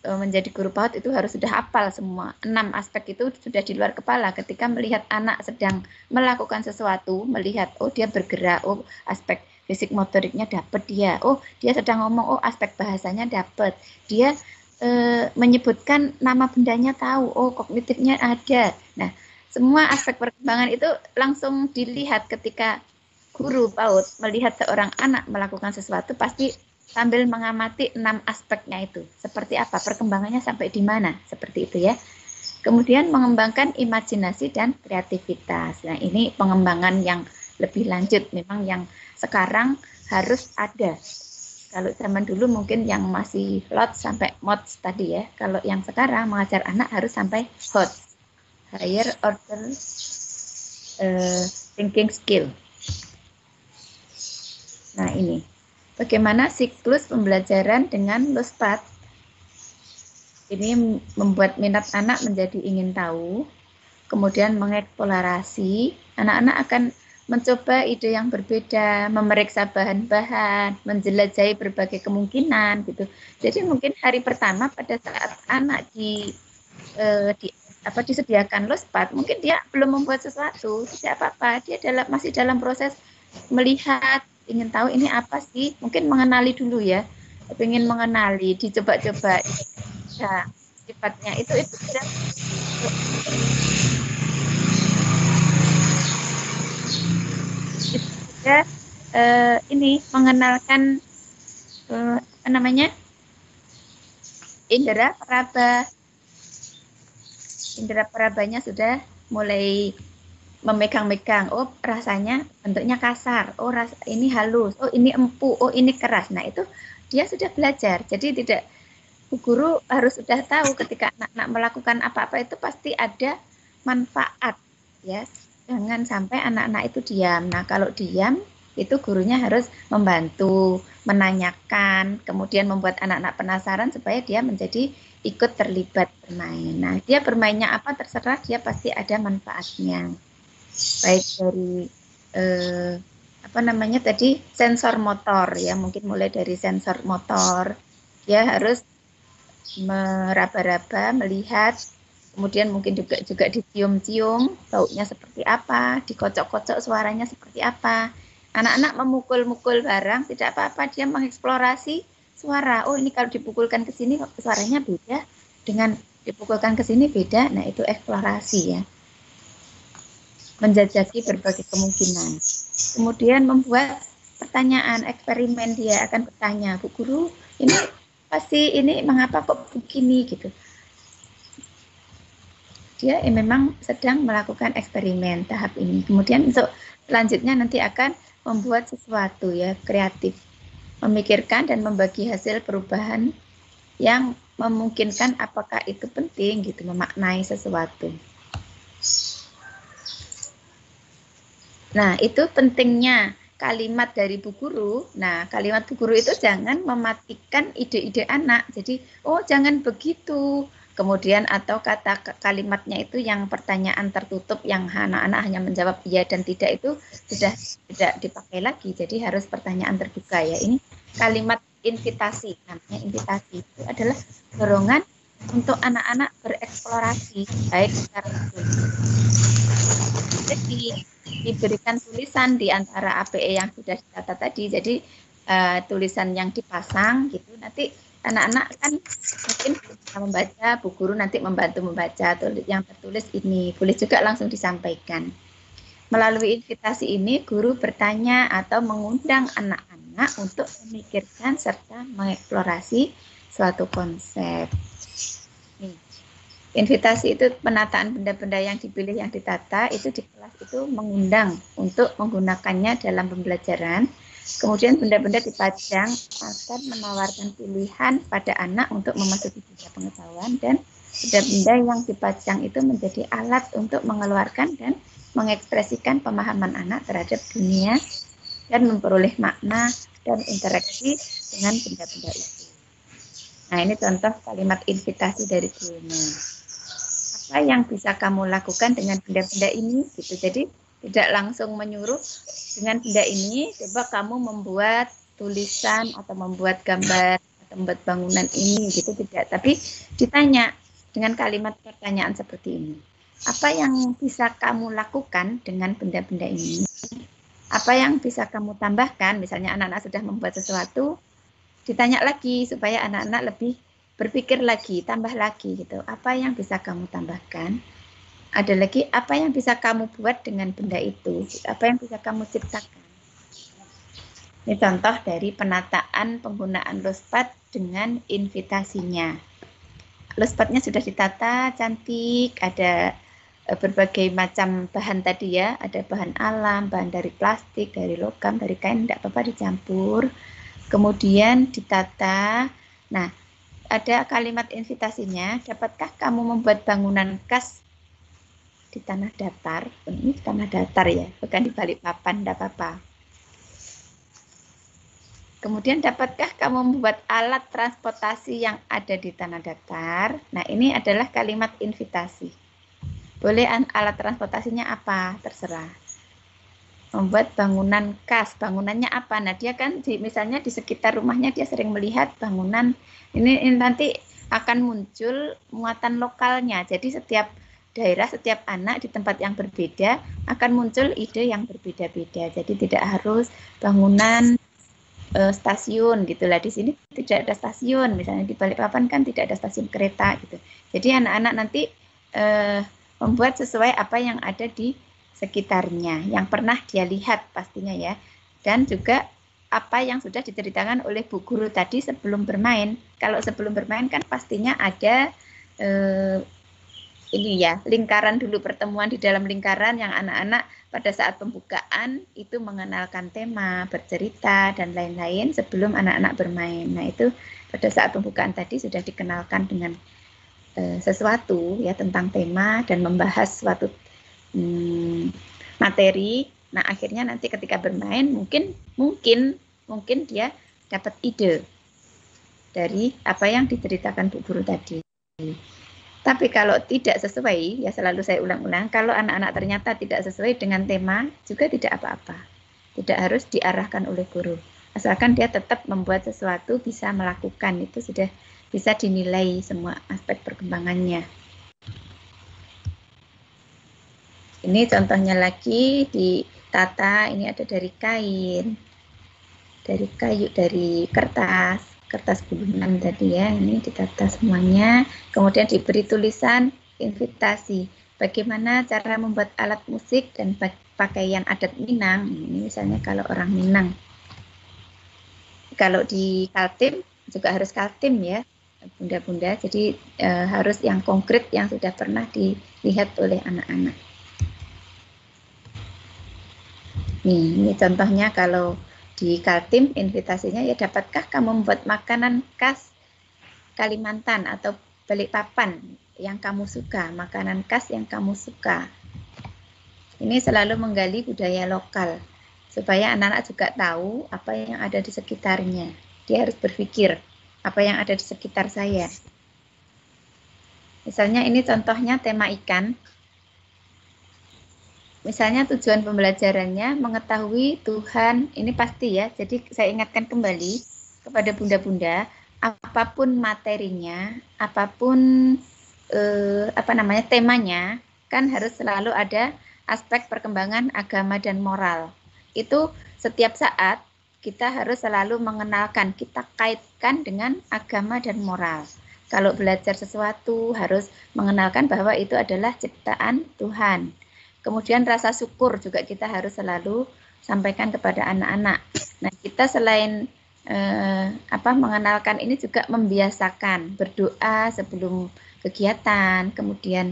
menjadi guru PAUD itu harus sudah hafal semua. 6 aspek itu sudah di luar kepala. Ketika melihat anak sedang melakukan sesuatu, melihat oh dia bergerak, oh aspek fisik motoriknya dapat dia. Oh dia sedang ngomong, oh aspek bahasanya dapat. Dia menyebutkan nama bendanya tahu, oh kognitifnya ada. Nah, semua aspek perkembangan itu langsung dilihat ketika guru PAUD melihat seorang anak melakukan sesuatu, pasti sambil mengamati 6 aspeknya itu. Seperti apa, perkembangannya sampai di mana, seperti itu ya. Kemudian mengembangkan imajinasi dan kreativitas. Nah, ini pengembangan yang lebih lanjut. Memang yang sekarang harus ada. Kalau zaman dulu mungkin yang masih lot sampai mods tadi ya. Kalau yang sekarang mengajar anak harus sampai hot, higher order thinking skill. Nah ini, bagaimana siklus pembelajaran dengan LOSPAT? Ini membuat minat anak menjadi ingin tahu, kemudian mengeksplorasi. Anak-anak akan mencoba ide yang berbeda, memeriksa bahan-bahan, menjelajahi berbagai kemungkinan gitu. Jadi mungkin hari pertama pada saat anak disediakan LOSPAT, mungkin dia belum membuat sesuatu, tidak apa-apa, dia masih dalam proses melihat, ingin tahu ini apa sih, mungkin mengenali dulu ya, ingin mengenali, dicoba-coba, ya, sifatnya itu tidak juga ini mengenalkan apa namanya, indera peraba. Indera perabanya sudah mulai memegang-megang. Oh, rasanya bentuknya kasar. Oh, ini halus. Oh, ini empuk. Oh, ini keras. Nah, itu dia sudah belajar. Jadi tidak, Bu Guru harus sudah tahu ketika anak-anak melakukan apa-apa itu pasti ada manfaat, ya. Jangan sampai anak-anak itu diam. Nah, kalau diam itu gurunya harus membantu, menanyakan, kemudian membuat anak-anak penasaran supaya dia menjadi ikut terlibat bermain. Nah, dia bermainnya apa terserah, dia pasti ada manfaatnya. Baik dari apa namanya tadi, sensor motor ya, mungkin mulai dari sensor motor, dia harus meraba-raba, melihat, kemudian mungkin juga dicium-cium, baunya seperti apa, dikocok-kocok suaranya seperti apa. Anak-anak memukul-mukul barang tidak apa-apa, dia mengeksplorasi suara. Oh, ini kalau dipukulkan ke sini suaranya beda dengan dipukulkan ke sini beda. Nah, itu eksplorasi ya. Menjajaki berbagai kemungkinan. Kemudian membuat pertanyaan, eksperimen, dia akan bertanya, Bu Guru, ini pasti ini mengapa kok begini gitu. Dia memang sedang melakukan eksperimen tahap ini. Kemudian untuk selanjutnya nanti akan membuat sesuatu ya, kreatif, memikirkan dan membagi hasil perubahan yang memungkinkan apakah itu penting gitu, memaknai sesuatu. Nah, itu pentingnya kalimat dari Bu Guru. Nah, kalimat Bu Guru itu jangan mematikan ide-ide anak. Jadi, oh jangan begitu. Kemudian atau kata kalimatnya itu yang pertanyaan tertutup yang anak-anak hanya menjawab iya dan tidak itu sudah tidak dipakai lagi. Jadi harus pertanyaan terbuka ya. Ini kalimat invitasi, namanya invitasi. Itu adalah dorongan untuk anak-anak bereksplorasi baik secara jadi diberikan tulisan di antara APE yang sudah dicatat tadi. Jadi tulisan yang dipasang gitu, nanti anak-anak kan mungkin bisa membaca, Bu Guru nanti membantu membaca yang tertulis ini, boleh juga langsung disampaikan. Melalui invitasi ini, guru bertanya atau mengundang anak-anak untuk memikirkan serta mengeksplorasi suatu konsep. Nih, invitasi itu penataan benda-benda yang dipilih, yang ditata, itu di kelas itu mengundang untuk menggunakannya dalam pembelajaran. Kemudian benda-benda dipajang akan menawarkan pilihan pada anak untuk memasuki dunia pengetahuan, dan benda-benda yang dipajang itu menjadi alat untuk mengeluarkan dan mengekspresikan pemahaman anak terhadap dunia dan memperoleh makna dan interaksi dengan benda-benda itu. Nah, ini contoh kalimat invitasi dari gurunya. Apa yang bisa kamu lakukan dengan benda-benda ini? Gitu. Jadi tidak langsung menyuruh dengan benda ini, coba kamu membuat tulisan atau membuat gambar atau membuat bangunan ini, gitu tidak. Tapi ditanya dengan kalimat pertanyaan seperti ini. Apa yang bisa kamu lakukan dengan benda-benda ini? Apa yang bisa kamu tambahkan? Misalnya anak-anak sudah membuat sesuatu, ditanya lagi supaya anak-anak lebih berpikir lagi, tambah lagi gitu. Apa yang bisa kamu tambahkan? Ada lagi, apa yang bisa kamu buat dengan benda itu? Apa yang bisa kamu ciptakan? Ini contoh dari penataan penggunaan LOSPAT dengan invitasinya. LOSPAT-nya sudah ditata, cantik, ada berbagai macam bahan tadi ya, ada bahan alam, bahan dari plastik, dari logam, dari kain, tidak apa-apa dicampur. Kemudian ditata. Nah, ada kalimat invitasinya, dapatkah kamu membuat bangunan khas di tanah datar? Ini di tanah datar ya, bukan di Balikpapan, tidak apa-apa. Kemudian dapatkah kamu membuat alat transportasi yang ada di tanah datar? Nah, ini adalah kalimat invitasi. Boleh alat transportasinya apa? Terserah. Membuat bangunan khas. Bangunannya apa? Nah, dia kan misalnya di sekitar rumahnya dia sering melihat bangunan. Ini nanti akan muncul muatan lokalnya. Jadi setiap daerah, setiap anak di tempat yang berbeda akan muncul ide yang berbeda-beda. Jadi tidak harus bangunan stasiun gitulah. Di sini tidak ada stasiun. Misalnya di Balikpapan kan tidak ada stasiun kereta gitu. Jadi anak-anak nanti membuat sesuai apa yang ada di sekitarnya, yang pernah dia lihat pastinya ya, dan juga apa yang sudah diceritakan oleh Bu Guru tadi sebelum bermain. Kalau sebelum bermain kan pastinya ada ini ya, lingkaran dulu, pertemuan di dalam lingkaran yang anak-anak pada saat pembukaan itu mengenalkan tema, bercerita, dan lain-lain sebelum anak-anak bermain. Nah itu pada saat pembukaan tadi sudah dikenalkan dengan sesuatu ya tentang tema dan membahas suatu materi. Nah akhirnya nanti ketika bermain mungkin dia dapat ide dari apa yang diceritakan Bu Guru tadi. Tapi kalau tidak sesuai, ya selalu saya ulang-ulang, kalau anak-anak ternyata tidak sesuai dengan tema juga tidak apa-apa. Tidak harus diarahkan oleh guru. Asalkan dia tetap membuat sesuatu, bisa melakukan, itu sudah bisa dinilai semua aspek perkembangannya. Ini contohnya lagi ditata, ini ada dari kain, dari kayu, dari kertas gulungan tadi ya, ini ditata semuanya. Kemudian diberi tulisan invitasi, bagaimana cara membuat alat musik dan pakaian adat Minang. Ini misalnya kalau orang Minang. Kalau di Kaltim juga harus Kaltim ya, bunda-bunda, jadi harus yang konkret yang sudah pernah dilihat oleh anak-anak. Ini contohnya kalau di Kaltim invitasinya ya, dapatkah kamu membuat makanan khas Kalimantan atau Balikpapan yang kamu suka, makanan khas yang kamu suka. Ini selalu menggali budaya lokal supaya anak-anak juga tahu apa yang ada di sekitarnya. Dia harus berpikir apa yang ada di sekitar saya. Misalnya ini contohnya tema ikan. Misalnya tujuan pembelajarannya mengetahui Tuhan, ini pasti ya. Jadi saya ingatkan kembali kepada bunda-bunda, apapun materinya, apapun temanya, kan harus selalu ada aspek perkembangan agama dan moral. Itu setiap saat kita harus selalu mengenalkan, kita kaitkan dengan agama dan moral. Kalau belajar sesuatu harus mengenalkan bahwa itu adalah ciptaan Tuhan. Kemudian rasa syukur juga kita harus selalu sampaikan kepada anak-anak. Nah, kita selain mengenalkan ini juga membiasakan berdoa sebelum kegiatan, kemudian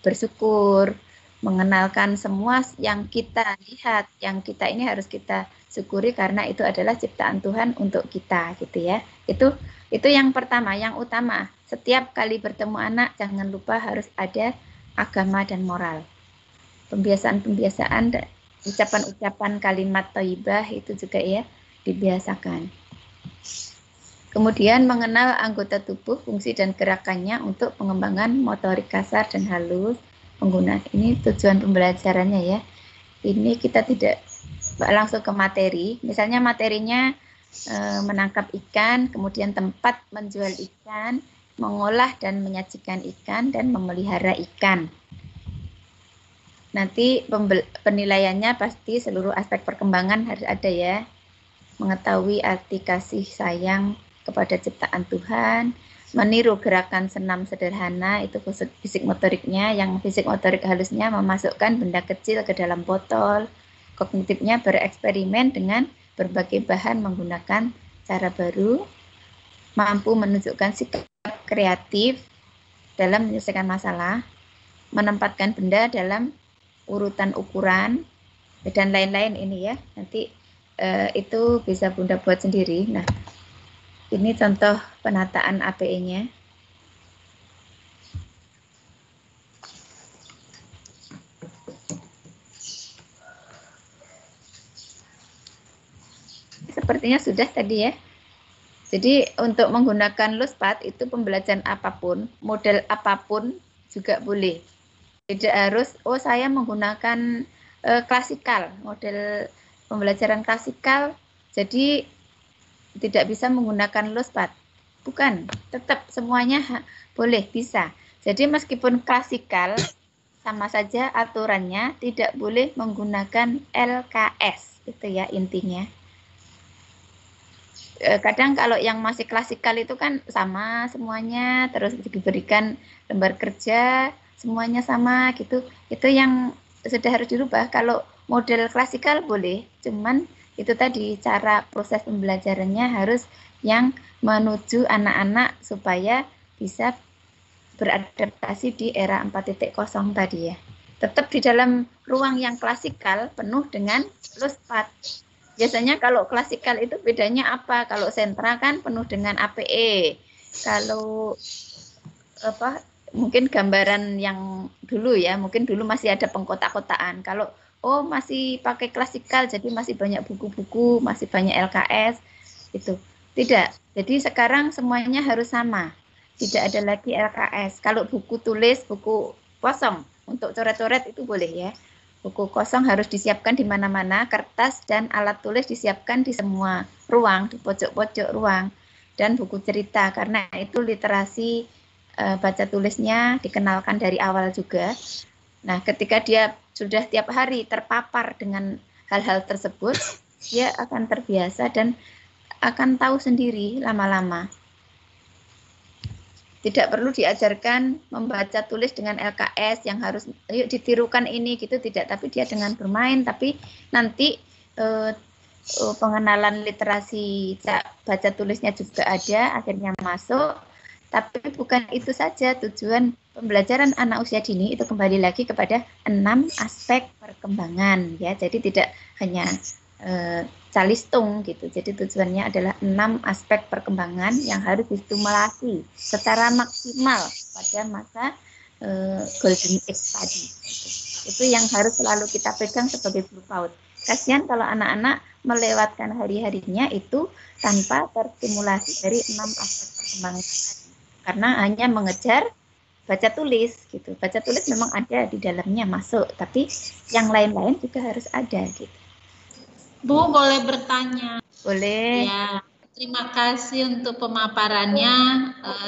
bersyukur, mengenalkan semua yang kita lihat, yang kita ini harus kita syukuri karena itu adalah ciptaan Tuhan untuk kita, gitu ya. Itu yang pertama, yang utama. Setiap kali bertemu anak jangan lupa harus ada agama dan moral. Pembiasaan-pembiasaan, ucapan-ucapan kalimat thayyibah itu juga ya dibiasakan. Kemudian mengenal anggota tubuh, fungsi dan gerakannya untuk pengembangan motorik kasar dan halus. Ini tujuan pembelajarannya ya. Ini kita tidak langsung ke materi. Misalnya materinya menangkap ikan, kemudian tempat menjual ikan, mengolah dan menyajikan ikan, dan memelihara ikan. Nanti penilaiannya pasti seluruh aspek perkembangan harus ada ya. Mengetahui arti kasih sayang kepada ciptaan Tuhan, meniru gerakan senam sederhana, itu fisik motoriknya, yang fisik motorik halusnya memasukkan benda kecil ke dalam botol, kognitifnya bereksperimen dengan berbagai bahan menggunakan cara baru, mampu menunjukkan sikap kreatif dalam menyelesaikan masalah, menempatkan benda dalam urutan ukuran dan lain-lain ini ya. Nanti itu bisa Bunda buat sendiri. Nah, ini contoh penataan APE-nya. Sepertinya sudah tadi ya. Jadi untuk menggunakan Lospad itu pembelajaran apapun, model apapun juga boleh. Tidak harus, oh saya menggunakan klasikal, model pembelajaran klasikal, jadi tidak bisa menggunakan Lospad. Bukan, tetap semuanya boleh, bisa. Jadi meskipun klasikal, sama saja aturannya tidak boleh menggunakan LKS, itu ya intinya. Kadang kalau yang masih klasikal itu kan sama semuanya, terus diberikan lembar kerja semuanya sama gitu. Itu yang sudah harus dirubah. Kalau model klasikal boleh, cuman itu tadi cara proses pembelajarannya harus yang menuju anak-anak supaya bisa beradaptasi di era 4.0 tadi ya. Tetap di dalam ruang yang klasikal penuh dengan Lospad. Biasanya kalau klasikal itu bedanya apa? Kalau sentra kan penuh dengan APE. Kalau apa mungkin gambaran yang dulu ya, mungkin dulu masih ada pengkotak-kotaan. Kalau masih pakai klasikal jadi masih banyak buku-buku, masih banyak LKS itu. Tidak. Jadi sekarang semuanya harus sama. Tidak ada lagi LKS. Kalau buku tulis, buku kosong untuk coret-coret itu boleh ya. Buku kosong harus disiapkan di mana-mana, kertas dan alat tulis disiapkan di semua ruang, di pojok-pojok ruang, dan buku cerita, karena itu literasi baca tulisnya dikenalkan dari awal juga. Nah, ketika dia sudah tiap hari terpapar dengan hal-hal tersebut, dia akan terbiasa dan akan tahu sendiri lama-lama. Tidak perlu diajarkan membaca tulis dengan LKS yang harus yuk ditirukan ini gitu, tidak, tapi dia dengan bermain, tapi nanti pengenalan literasi baca tulisnya juga ada, akhirnya masuk. Tapi bukan itu saja tujuan pembelajaran anak usia dini, itu kembali lagi kepada 6 aspek perkembangan ya. Jadi tidak hanya calistung gitu. Jadi tujuannya adalah 6 aspek perkembangan yang harus distimulasi secara maksimal pada masa golden age tadi. Itu yang harus selalu kita pegang sebagai guru PAUD. Kasihan kalau anak-anak melewatkan hari-harinya itu tanpa terstimulasi dari 6 aspek perkembangan tadi. Karena hanya mengejar baca tulis gitu. Baca tulis memang ada di dalamnya masuk, tapi yang lain-lain juga harus ada gitu. Bu, boleh bertanya? Boleh. Ya, terima kasih untuk pemaparannya,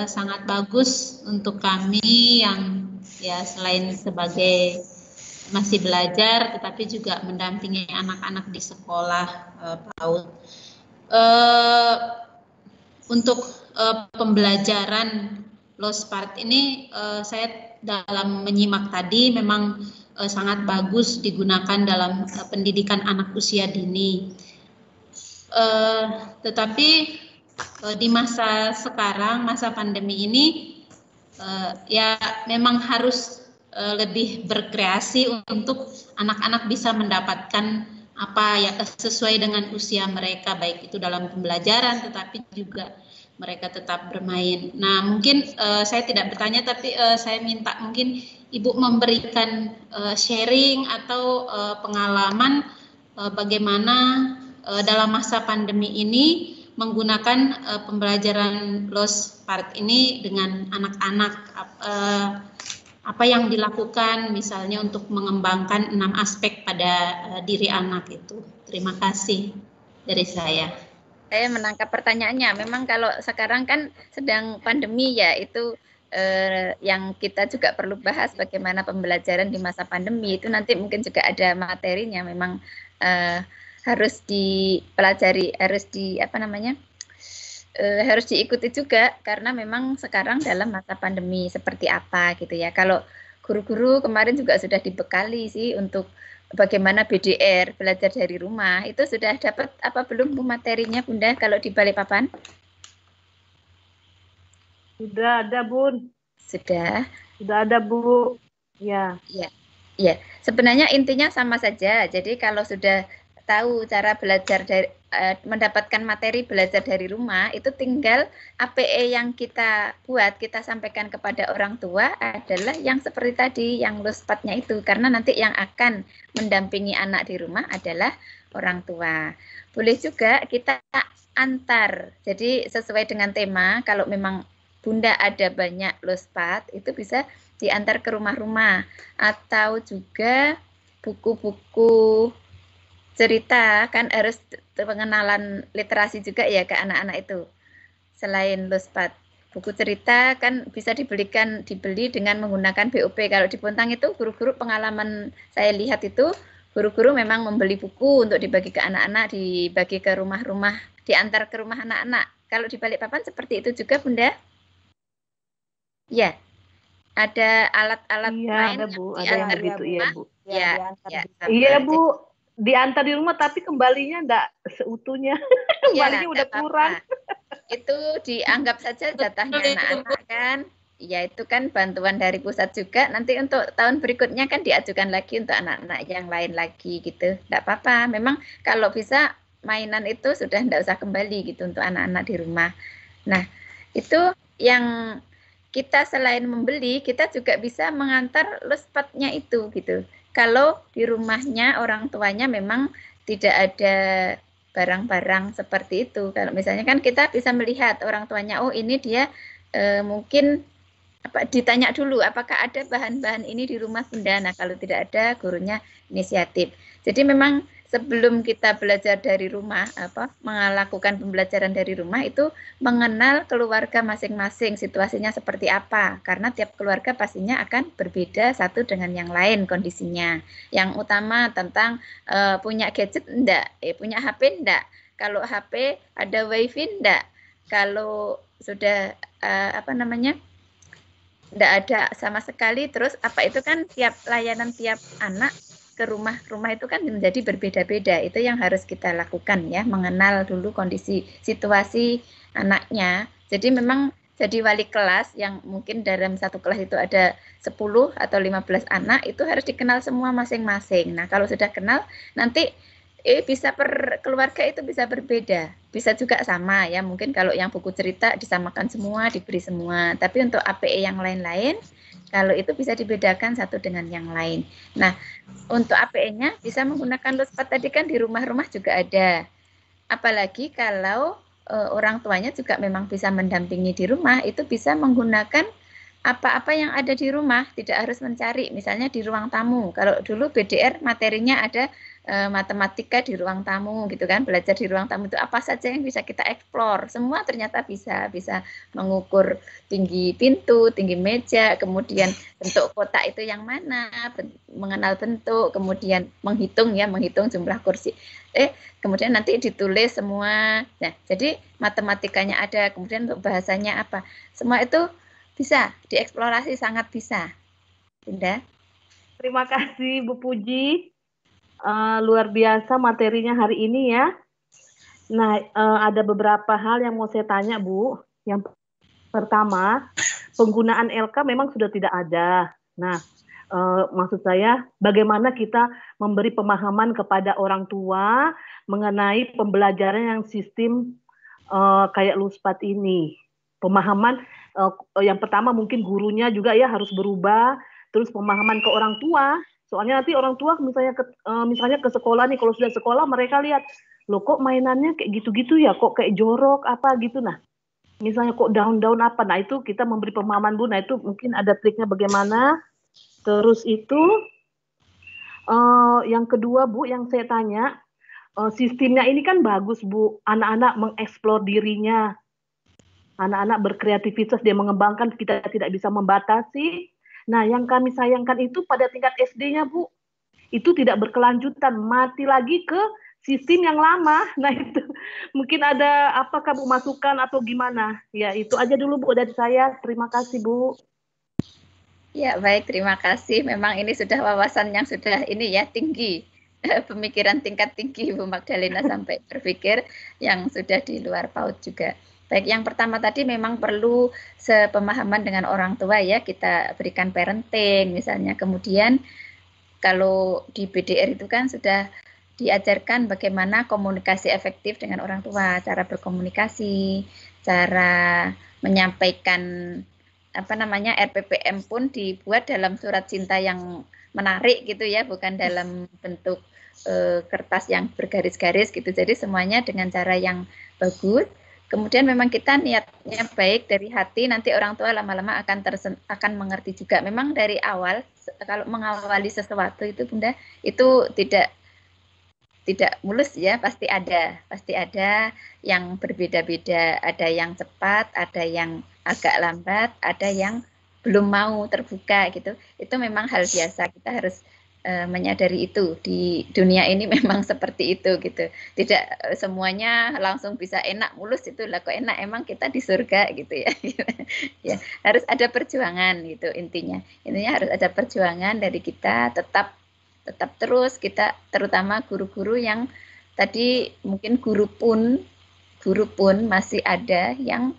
sangat bagus untuk kami yang ya selain sebagai masih belajar, tetapi juga mendampingi anak-anak di sekolah PAUD. Untuk pembelajaran Lospad ini, saya dalam menyimak tadi memang sangat bagus digunakan dalam pendidikan anak usia dini. Tetapi di masa sekarang, masa pandemi ini, ya memang harus lebih berkreasi untuk anak-anak bisa mendapatkan apa ya sesuai dengan usia mereka, baik itu dalam pembelajaran, tetapi juga mereka tetap bermain. Nah, mungkin saya tidak bertanya, tapi saya minta mungkin Ibu memberikan sharing atau pengalaman bagaimana dalam masa pandemi ini menggunakan pembelajaran Lospad ini dengan anak-anak, apa yang dilakukan misalnya untuk mengembangkan 6 aspek pada diri anak itu. Terima kasih dari saya. Saya menangkap pertanyaannya. Memang kalau sekarang kan sedang pandemi ya, itu yang kita juga perlu bahas bagaimana pembelajaran di masa pandemi itu nanti mungkin juga ada materinya. Memang harus dipelajari, harus harus diikuti juga karena memang sekarang dalam masa pandemi seperti apa gitu ya. Kalau guru-guru kemarin juga sudah dibekali sih untuk bagaimana BDR, belajar dari rumah. Itu sudah dapat apa belum Bu materinya Bunda kalau di Balikpapan? Sudah ada Bun. Sudah. Sudah ada Bu. Ya. Ya, ya. Sebenarnya intinya sama saja. Jadi kalau sudah tahu cara belajar dari mendapatkan materi belajar dari rumah, itu tinggal APE yang kita buat, kita sampaikan kepada orang tua adalah yang seperti tadi, yang lospatnya itu. Karena nanti yang akan mendampingi anak di rumah adalah orang tua. Boleh juga kita antar. Jadi sesuai dengan tema, kalau memang Bunda ada banyak lospat, itu bisa diantar ke rumah-rumah. Atau juga buku-buku cerita, kan harus pengenalan literasi juga ya ke anak-anak itu. Selain lospat, buku cerita kan bisa dibeli dengan menggunakan BOP. Kalau di Bontang itu guru-guru pengalaman saya lihat itu guru-guru memang membeli buku untuk dibagi ke anak-anak, dibagi ke rumah-rumah, diantar ke rumah anak-anak. Kalau di Balikpapan seperti itu juga, Bunda? Ya, ada alat-alat main ada Bu, yang ada yang diantar begitu, di iya rumah. Bu. Ya, Iya Bu, diantar di rumah tapi kembalinya enggak seutuhnya. Kembalinya udah kurang. Itu dianggap saja jatahnya anak-anak kan. Ya itu kan bantuan dari pusat juga. Nanti untuk tahun berikutnya kan diajukan lagi untuk anak-anak yang lain lagi gitu. Enggak apa-apa. Memang kalau bisa mainan itu sudah enggak usah kembali gitu untuk anak-anak di rumah. Nah, itu yang kita selain membeli, kita juga bisa mengantar lospatnya itu gitu. Kalau di rumahnya orang tuanya memang tidak ada barang-barang seperti itu. Kalau misalnya kan kita bisa melihat orang tuanya, oh ini dia mungkin ditanya dulu apakah ada bahan-bahan ini di rumah Bunda. Nah, kalau tidak ada, gurunya inisiatif. Jadi memang sebelum kita belajar dari rumah, melakukan pembelajaran dari rumah itu mengenal keluarga masing-masing, situasinya seperti apa. Karena tiap keluarga pastinya akan berbeda satu dengan yang lain kondisinya. Yang utama tentang punya gadget enggak, punya HP enggak. Kalau HP ada wifi enggak. Kalau sudah enggak ada sama sekali, terus apa itu kan tiap layanan tiap anak ke rumah-rumah itu kan menjadi berbeda-beda. Itu yang harus kita lakukan ya, mengenal dulu kondisi situasi anaknya. Jadi memang jadi wali kelas yang mungkin dalam satu kelas itu ada 10 atau 15 anak, itu harus dikenal semua masing-masing. Nah, kalau sudah kenal nanti bisa per keluarga itu bisa berbeda, bisa juga sama ya. Mungkin kalau yang buku cerita disamakan semua, diberi semua. Tapi untuk APE yang lain-lain, kalau itu bisa dibedakan satu dengan yang lain. Nah, untuk APE-nya bisa menggunakan lospat tadi kan di rumah-rumah juga ada. Apalagi kalau orang tuanya juga memang bisa mendampingi di rumah, itu bisa menggunakan apa-apa yang ada di rumah, tidak harus mencari. Misalnya di ruang tamu. Kalau dulu BDR materinya ada matematika di ruang tamu gitu kan, belajar di ruang tamu itu apa saja yang bisa kita eksplor, semua ternyata bisa mengukur tinggi pintu, tinggi meja, kemudian bentuk kotak itu yang mana, mengenal bentuk, kemudian menghitung jumlah kursi, kemudian nanti ditulis semua. Nah, jadi matematikanya ada, kemudian untuk bahasanya apa, semua itu bisa dieksplorasi, sangat bisa, Bunda. Terima kasih Bu Puji. Luar biasa materinya hari ini ya. Nah, ada beberapa hal yang mau saya tanya Bu. Yang pertama, penggunaan LK memang sudah tidak ada. Nah, maksud saya bagaimana kita memberi pemahaman kepada orang tua mengenai pembelajaran yang sistem kayak LUSPAT ini. Pemahaman yang pertama mungkin gurunya juga ya harus berubah, terus pemahaman ke orang tua. Soalnya nanti orang tua misalnya ke sekolah nih, kalau sudah sekolah mereka lihat, loh kok mainannya kayak gitu-gitu ya, kok kayak jorok apa gitu. Nah, misalnya kok daun-daun apa, nah itu kita memberi pemahaman Bu. Nah itu mungkin ada triknya bagaimana. Terus itu yang kedua Bu, yang saya tanya, sistemnya ini kan bagus Bu, anak-anak mengeksplor dirinya, anak-anak berkreativitas, dia mengembangkan, kita tidak bisa membatasi. Nah yang kami sayangkan itu pada tingkat SD-nya Bu, itu tidak berkelanjutan, mati lagi ke sistem yang lama. Nah itu mungkin ada apakah Bu masukan atau gimana? Ya itu aja dulu Bu dari saya. Terima kasih Bu. Ya baik, terima kasih. Memang ini sudah wawasan yang sudah ini ya tinggi, pemikiran tingkat tinggi Bu Magdalena sampai berpikir yang sudah di luar PAUD juga. Baik, yang pertama tadi memang perlu sepemahaman dengan orang tua ya, kita berikan parenting misalnya. Kemudian kalau di BDR itu kan sudah diajarkan bagaimana komunikasi efektif dengan orang tua, cara berkomunikasi, cara menyampaikan RPPM pun dibuat dalam surat cinta yang menarik gitu ya, bukan dalam bentuk kertas yang bergaris-garis gitu. Jadi semuanya dengan cara yang bagus. Kemudian memang kita niatnya baik dari hati, nanti orang tua lama-lama akan mengerti juga. Memang dari awal kalau mengawali sesuatu itu Bunda itu tidak mulus ya, pasti ada yang berbeda-beda, ada yang cepat, ada yang agak lambat, ada yang belum mau terbuka gitu. Itu memang hal biasa, kita harus menyadari itu di dunia ini memang seperti itu gitu. Tidak semuanya langsung bisa enak mulus itu lah, kok enak emang kita di surga gitu ya. Ya, harus ada perjuangan gitu intinya. Intinya harus ada perjuangan dari kita, tetap terus kita, terutama guru-guru yang tadi mungkin guru pun masih ada yang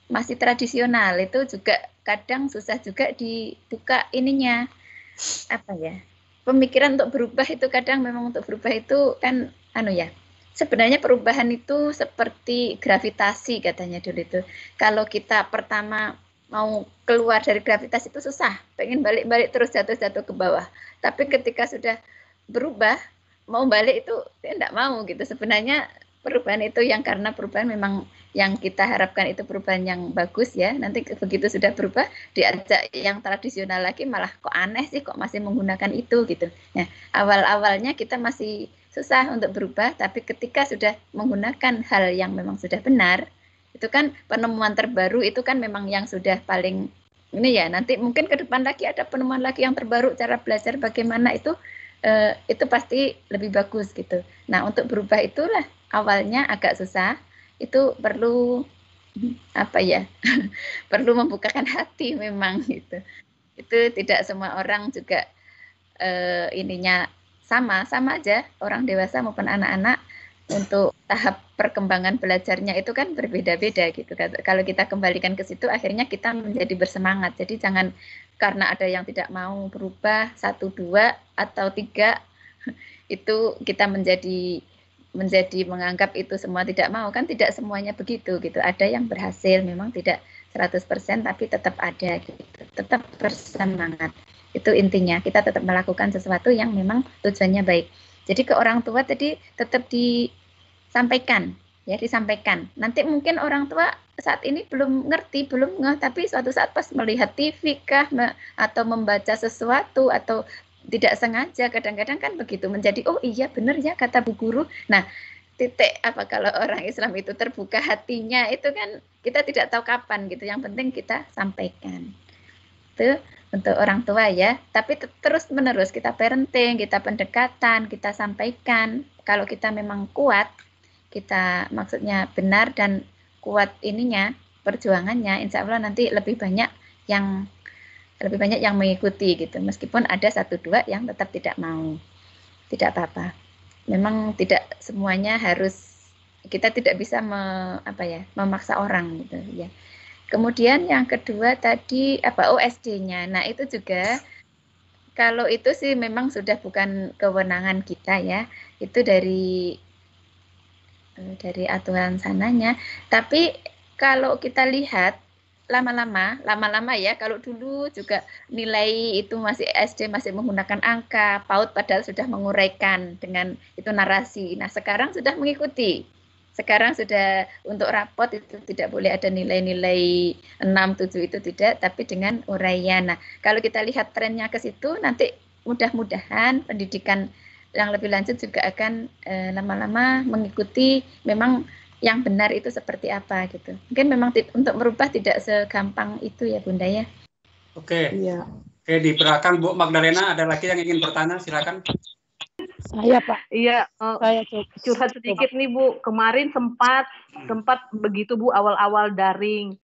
masih tradisional, itu juga kadang susah juga dibuka ininya pemikiran untuk berubah itu. Kadang memang untuk berubah itu kan sebenarnya perubahan itu seperti gravitasi katanya dulu itu. Kalau kita pertama mau keluar dari gravitasi itu susah, pengen balik-balik terus jatuh-jatuh ke bawah. Tapi ketika sudah berubah, mau balik itu tidak mau gitu. Sebenarnya perubahan itu yang karena perubahan memang yang kita harapkan itu perubahan yang bagus ya. Nanti begitu sudah berubah, diajak yang tradisional lagi malah kok aneh sih, kok masih menggunakan itu gitu. Nah, awal-awalnya kita masih susah untuk berubah, tapi ketika sudah menggunakan hal yang memang sudah benar, itu kan penemuan terbaru, itu kan memang yang sudah paling ini ya. Nanti mungkin ke depan lagi ada penemuan lagi yang terbaru, cara belajar bagaimana itu pasti lebih bagus gitu. Nah, untuk berubah itulah awalnya agak susah, itu perlu perlu membukakan hati memang gitu. Itu tidak semua orang juga ininya sama aja, orang dewasa maupun anak-anak untuk tahap perkembangan belajarnya itu kan berbeda-beda gitu. Kalau kita kembalikan ke situ, akhirnya kita menjadi bersemangat. Jadi jangan karena ada yang tidak mau berubah 1, 2 atau 3 itu kita menjadi menganggap itu semua tidak mau, kan tidak semuanya begitu gitu. Ada yang berhasil, memang tidak 100% tapi tetap ada gitu. Tetap bersemangat. Itu intinya, kita tetap melakukan sesuatu yang memang tujuannya baik. Jadi ke orang tua tadi tetap disampaikan. Nanti mungkin orang tua saat ini belum ngerti, belum ngeh, tapi suatu saat pas melihat TV kah atau membaca sesuatu atau tidak sengaja, kadang-kadang kan begitu menjadi oh iya benar ya kata Bu Guru. Nah, kalau orang Islam itu terbuka hatinya itu kan kita tidak tahu kapan gitu. Yang penting kita sampaikan. Itu untuk orang tua ya. Tapi terus menerus kita parenting, kita pendekatan, kita sampaikan. Kalau kita memang kuat, kita maksudnya benar dan kuat ininya, perjuangannya, insya Allah nanti lebih banyak yang mengikuti gitu. Meskipun ada 1-2 yang tetap tidak mau, tidak apa-apa. Memang tidak semuanya harus, kita tidak bisa memaksa orang gitu ya. Kemudian yang kedua tadi OSD-nya. Nah, itu juga kalau itu sih memang sudah bukan kewenangan kita ya. Itu dari aturan sananya. Tapi kalau kita lihat lama-lama ya, kalau dulu juga nilai itu masih SD masih menggunakan angka, PAUD padahal sudah menguraikan dengan itu narasi. Nah, sekarang sudah mengikuti. Sekarang sudah untuk rapot itu tidak boleh ada nilai-nilai 6, 7 itu tidak, tapi dengan uraian. Nah, kalau kita lihat trennya ke situ, nanti mudah-mudahan pendidikan yang lebih lanjut juga akan lama-lama mengikuti memang yang benar itu seperti apa gitu. Mungkin memang untuk merubah tidak segampang itu ya Bunda ya. Oke. Iya. Oke, di belakang Bu Magdalena ada lagi yang ingin bertanya, silakan. Saya Pak. Iya, saya curhat sedikit nih Bu. Kemarin sempat begitu Bu awal-awal daring.